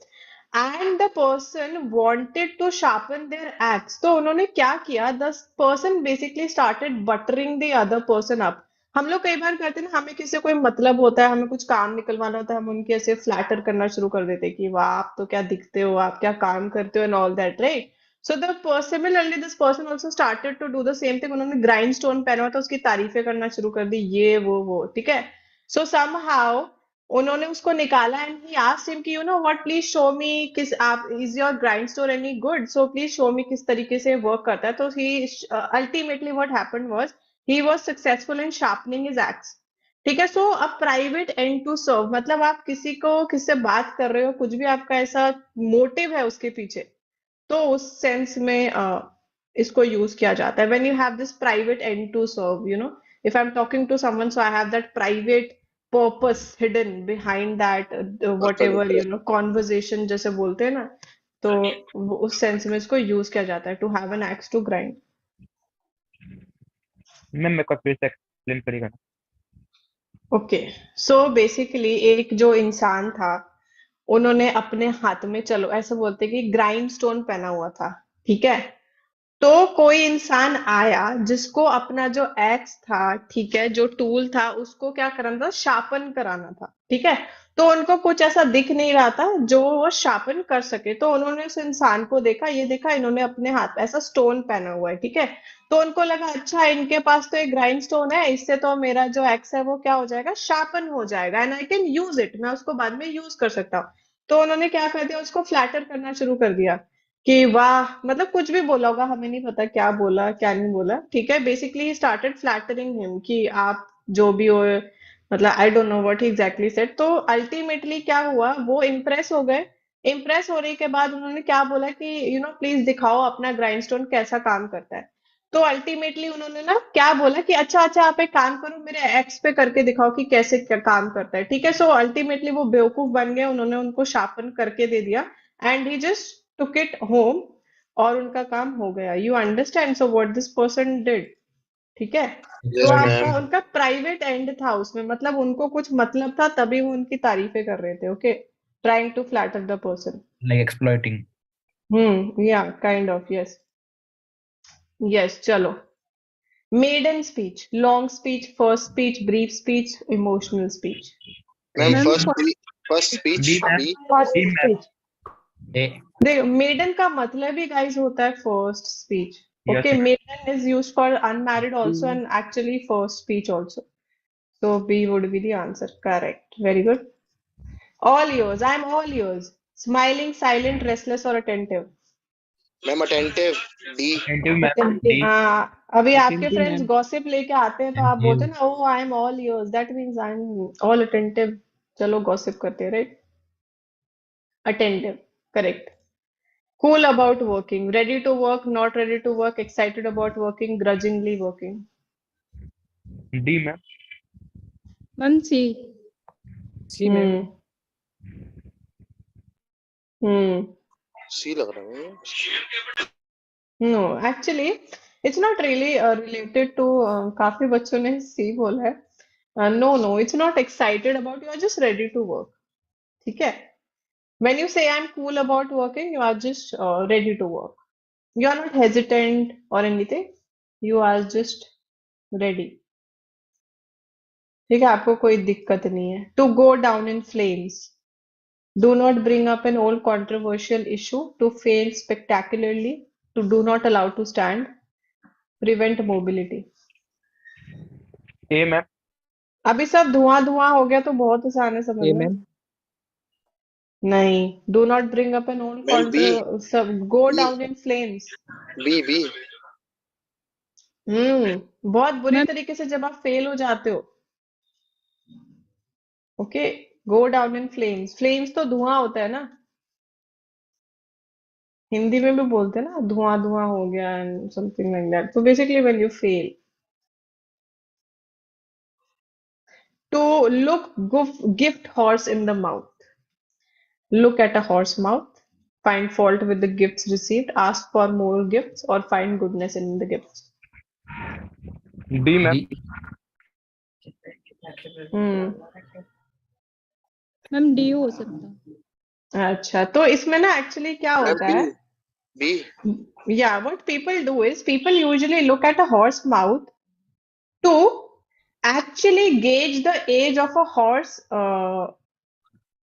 And the person wanted to sharpen their axe. तो उन्होंने क्या किया? The person basically started buttering the other person up. हम लोग कई बार करते हैं ना, हमें किसी से कोई मतलब होता है, हमें कुछ काम निकलवाना होता है, हम उनके ऐसे फ्लैटर करना शुरू कर देते हैं कि वाह, आप तो क्या दिखते हो, आप क्या काम करते हो, and all that, right? So similarly, this person also started to do the same thing. उन्होंने grindstone पहना हुआ था, उसकी तारीफें करना शुरू कर दी, ये वो, ठीक है? So somehow उन्होंने उसको निकाला and he asked him कि you know what, please show me is your grindstone any good? So please show me किस तरीके से work करता है. तो he ultimately what happened was he was successful in sharpening his axe. ठीक है. So a private end to serve, मतलब आप किससे बात कर रहे हो, कुछ भी आपका ऐसा मोटिव है उसके पीछे, तो उस सेंस में इसको यूज किया जाता है. When you have this private end to serve, if I am talking to someone, so I have that private purpose hidden behind that whatever conversation जैसे बोलते हैं ना, तो उस सेंस में इसको यूज किया जाता है. To have an axe to grind. Ma'am मेरे को फिर से एक्सप्लेन करेगा ना. ओके, सो बेसिकली एक जो इंसान था, उन्होंने अपने हाथ में, चलो ऐसे बोलते कि ग्राइंड स्टोन पहना हुआ था, ठीक है? तो कोई इंसान आया जिसको अपना जो एक्स था, ठीक है, जो टूल था, उसको क्या कराना था? शार्पन कराना था, ठीक है? तो उनको कुछ ऐसा दिख नहीं रहा था जो वो शार्पन कर सके, तो उन्होंने उस इंसान को देखा, ये देखा इन्होंने अपने हाथ पे ऐसा स्टोन पहना हुआ है, ठीक है। तो उनको लगा अच्छा इनके पास तो एक ग्राइंड स्टोन है, इससे तो मेरा जो एक्स है वो क्या हो जाएगा, शार्पन हो जाएगा, and I can use it, मैं उसको बाद में यूज कर सकता हूँ। तो उन्होंने क्या कर दिया, उसको फ्लैटर करना शुरू कर दिया कि वाह, मतलब कुछ भी बोला होगा, हमें नहीं पता क्या बोला क्या नहीं बोला, ठीक है। Basically he started flattering him कि आप जो भी हो, मतलब I don't know what he exactly said. तो अल्टीमेटली क्या हुआ, वो इम्प्रेस हो गए। इम्प्रेस होने के बाद उन्होंने क्या बोला कि प्लीज दिखाओ अपना ग्राइंडस्टोन कैसा काम करता है। तो अल्टीमेटली उन्होंने ना क्या बोला कि अच्छा अच्छा आप एक काम करो, मेरे एक्स पे करके दिखाओ कि कैसे क्या काम करता है, ठीक है। सो अल्टीमेटली वो बेवकूफ बन गए, उन्होंने उनको शार्पन करके दे दिया and he just took it home, और उनका काम हो गया। You understand so what this person did, ठीक है। तो यस आपका मैम। उनका प्राइवेट एंड था उसमें, मतलब उनको कुछ मतलब था तभी वो उनकी तारीफें कर रहे थे, okay, trying to flatter the person. Like exploiting. या काइंड ऑफ, यस। यस, चलो। Maiden speech, long speech, first speech, brief speech, emotional speech. Ma'am ma'am first speech D ma'am. B. D ma'am. A. देखो, maiden का मतलब ही guys होता है first speech, Yes, okay. ma'am. Maiden is used for unmarried also and actually first speech also. So B would be the answer. Correct. Very good. All yours. I'm all yours. Smiling, silent, restless, or attentive. Ma'am attentive D. Attentive ma'am. D. हाँ, अभी आपके Attentive, friends ma'am. Gossip लेके आते हैं तो आप बोलते हैं ना, oh I'm all yours. That means I'm all attentive. चलो गॉसिप करते हैं, right? Attentive. Correct. Cool about working. Ready to work, not ready to work, excited about working, grudgingly working. D ma'am. Ma'am C. C, ma'am. Hmm. C लग रहा है। No, actually, it's not really related to काफी बच्चों ने सी बोला है. No, no, it's not excited about, you are just ready to work. ठीक है. When you say I'm cool about working, you are just ready to work. You are not hesitant or anything. You are just ready. ठीक है, आपको कोई दिक्कत नहीं है. To go down in flames. Do not bring up an old controversial issue. To fail spectacularly. To do not allow to stand. Prevent mobility. A ma'am. अभी सब धुआं धुआं हो गया तो बहुत आसान है A, समझना. ma'am. नहीं, do not bring up an old ma'am B. सब go B down in flames. B. बहुत बुरी मैम तरीके से जब आप फेल हो जाते हो, okay, go down in flames. Flames तो धुआं होता है ना, हिंदी में भी बोलते हैं ना, धुआं धुआं हो गया एंड समथिंग लाइक दैट. तो basically when you fail. To look gift horse in the mouth. Look at a horse mouth, find fault with the gifts received, ask for more gifts, or find goodness in the gifts. D ma'am. D. Hmm. Ma'am D हो सकता है। अच्छा, तो इसमें ना actually क्या ma'am होता B. है, B. yeah, what people do is people usually look at a horse mouth to actually gauge the age of a horse.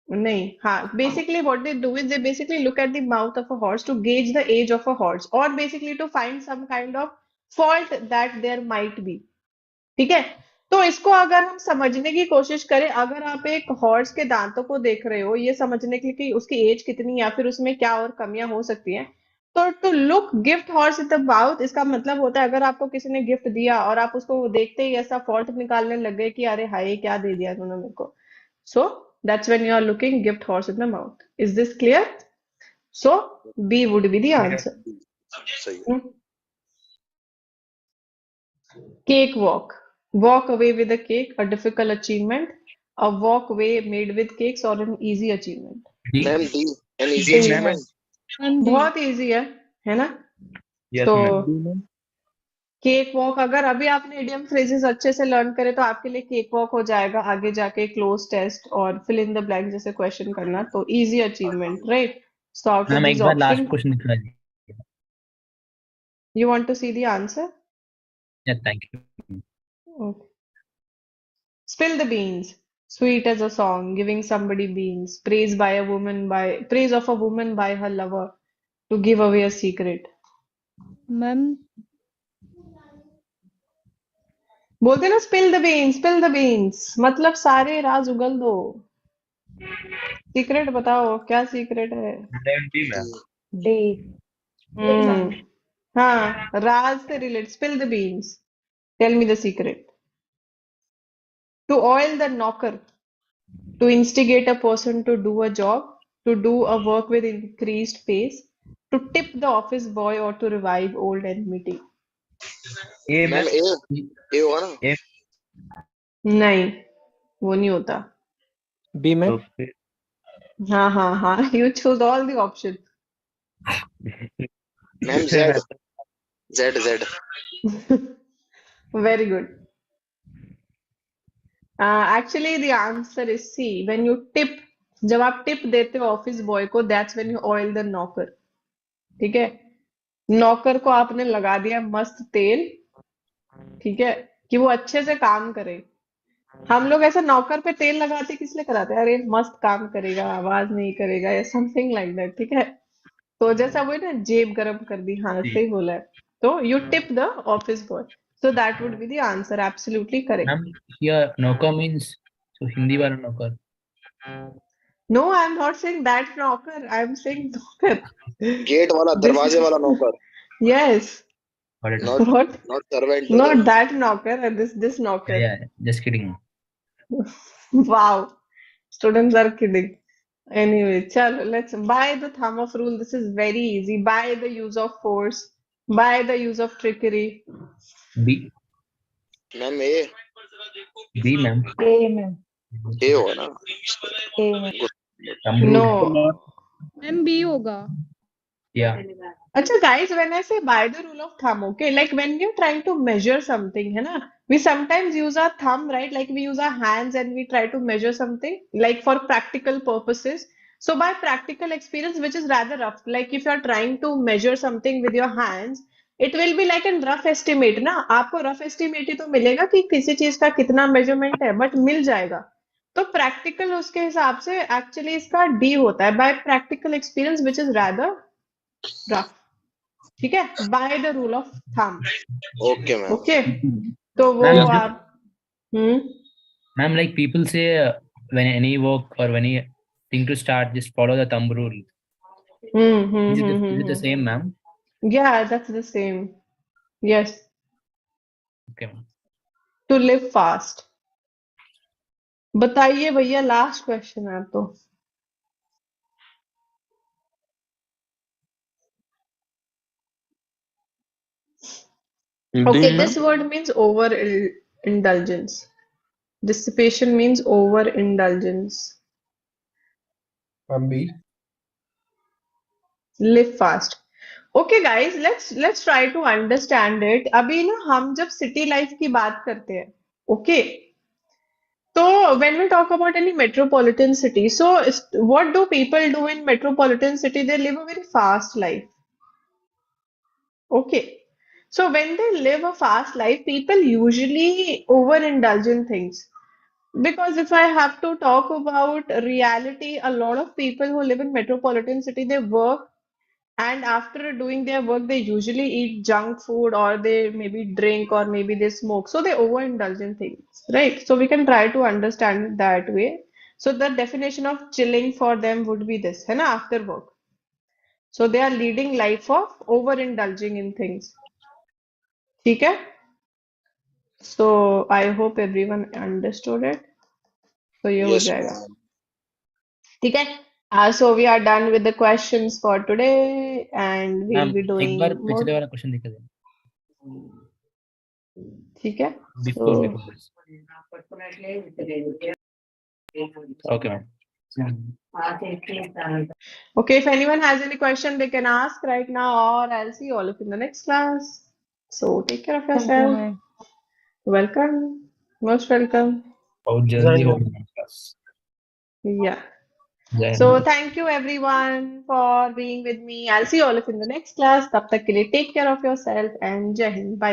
नहीं, हाँ, basically what they do is they basically look at the mouth of a horse to gauge the age of a horse, or basically to find some kind of fault that there might be. ठीक है. तो इसको अगर हम समझने की कोशिश करें, अगर आप एक हॉर्स के दांतों को देख रहे हो ये समझने के लिए कि उसकी एज कितनी या फिर उसमें क्या और कमियां हो सकती हैं, तो to look gift horse in the mouth, इसका मतलब होता है अगर आपको किसी ने गिफ्ट दिया और आप उसको देखते ही ऐसा फॉल्ट निकालने लग गए कि अरे हाय क्या दे दिया तुमने मेरे को, so that's when you are looking gift horse in the mouth. Is this clear? So B would be the Yes. Answer. सही है। Cake walk. Walk away with a cake, a difficult achievement. A walk away made with cakes or an easy achievement. D. Ma'am D an easy D ma'am. Achievement. Ma'am D. बहुत easy है ना? Yes तो ma'am. D, ma'am. Cake walk, अगर अभी आपने idiom phrases अच्छे से learn करे तो आपके लिए केक वॉक हो जाएगा आगे जाके क्लोज टेस्ट और फिल इन द ब्लैंक जैसे क्वेश्चन करना, तो easy achievement, right? So out of ma'am this एक बार लास्ट ऑप्शन क्वेश्चन निकला जी। You want to see the answer? Yeah, thank you. Okay. Spill the beans. Sweet as a song, giving somebody beans, praise of a woman by her lover to give away a secret. Ma'am बोलते ना spill the beans, मतलब सारे राज उगल दो. Secret बताओ, क्या secret है? D ma'am. D. हाँ, राज से relate. Spill the beans. Tell me the secret. To oil the knocker, to instigate a person to do a job, to do a work with increased pace, to tip the office boy or to revive old enmity. A ma'am ma'am. A होगा ना? A. नहीं, वो नहीं होता. B मैम. तो फिर हाँ, you choose all the options. Ma'am Z. Very good. Actually, the answer is C. When you tip, जब आप टिप देते हो ऑफिस बॉय को, that's when you oil the knocker. ठीक है? नौकर को आपने लगा दिया मस्त तेल, ठीक है, कि वो अच्छे से काम करे. हम लोग ऐसा नौकर पे तेल लगाते किस लिए कराते हैं? अरे मस्त काम करेगा, आवाज नहीं करेगा या समथिंग लाइक दैट. ठीक है, तो जैसा वो है ना, जेब गरम कर दी. हाँ, सही बोला है. तो you tip the office boy, so that would be the answer. Absolutely correct. Ma'am here नौकर means so हिंदी वाला नौकर. No, I'm not saying that knocker. I'm saying knocker. Gate वाला, This दरवाजे वाला नौकर. yes, Got it. Not what? servant. Not that knocker, this knocker. Yeah, just kidding. Wow, students are kidding. Anyway, chalo, let's by the thumb of rule. This is very easy. By the use of force, by the use of trickery. B. Ma'am A ma'am. A ma'am. A होगा ना? A ma'am. Thumb rule. No. Ma'am B होगा. Yeah. Acha guys, when I say by the rule of thumb, okay, like when we're trying to measure something, है ना, we sometimes use our thumb, right? Like we use our hands and we try to measure something, like for practical purposes. So by practical experience, which is rather rough, like if you're trying to measure something with your hands, it will be like a rough estimate, ना? आपको rough estimate ही तो मिलेगा कि किसी चीज का कितना measurement है, but मिल जाएगा. तो practical उसके हिसाब से actually इसका D होता है, by practical experience, which is rather rough. ठीक है, by the rule of thumb. Okay ma'am. Okay, तो वो मैम, आप Ma'am, like people say when any work or when you think to start, just follow the thumb rule. Is it the same, ma'am? Yeah, that's the same. Yes. Okay, ma'am. To live fast. बताइए भैया, last question है तो. Okay, this word means overindulgence. Dissipation means overindulgence. B. Live fast. Okay guys, let's try to understand it. अभी ना हम जब city life की बात करते हैं, okay, so when we talk about any metropolitan city, so what do people do in metropolitan city? They live a very fast life. Okay, so when they live a fast life, people usually overindulge in things. Because if I have to talk about reality, a lot of people who live in metropolitan city, they work, and after doing their work, they usually eat junk food or they maybe drink or maybe they smoke. So they overindulge in things, right? So we can try to understand it that way. So the definition of chilling for them would be this, है ना, after work. So they are leading life of overindulging in things. ठीक है? So I hope everyone understood it. So ये हो Yes, जाएगा. ma'am. ठीक है? So we are done with the questions for today, and we'll Ma'am, be doing एक बार more. पिछले वाला क्वेश्चन दिखा दें. ठीक है? Before So this. Okay, ma'am. okay, if anyone has any question, they can ask right now, or I'll see you all in the next class. So take care of Thank you yourself. Ma'am. Welcome. Most welcome. बहुत जल्दी हो गया class. Yeah. जय So Hind. thank you everyone for being with me. I'll see you all in the next class. तब तक के लिए take care of yourself and Jai Hind. Bye.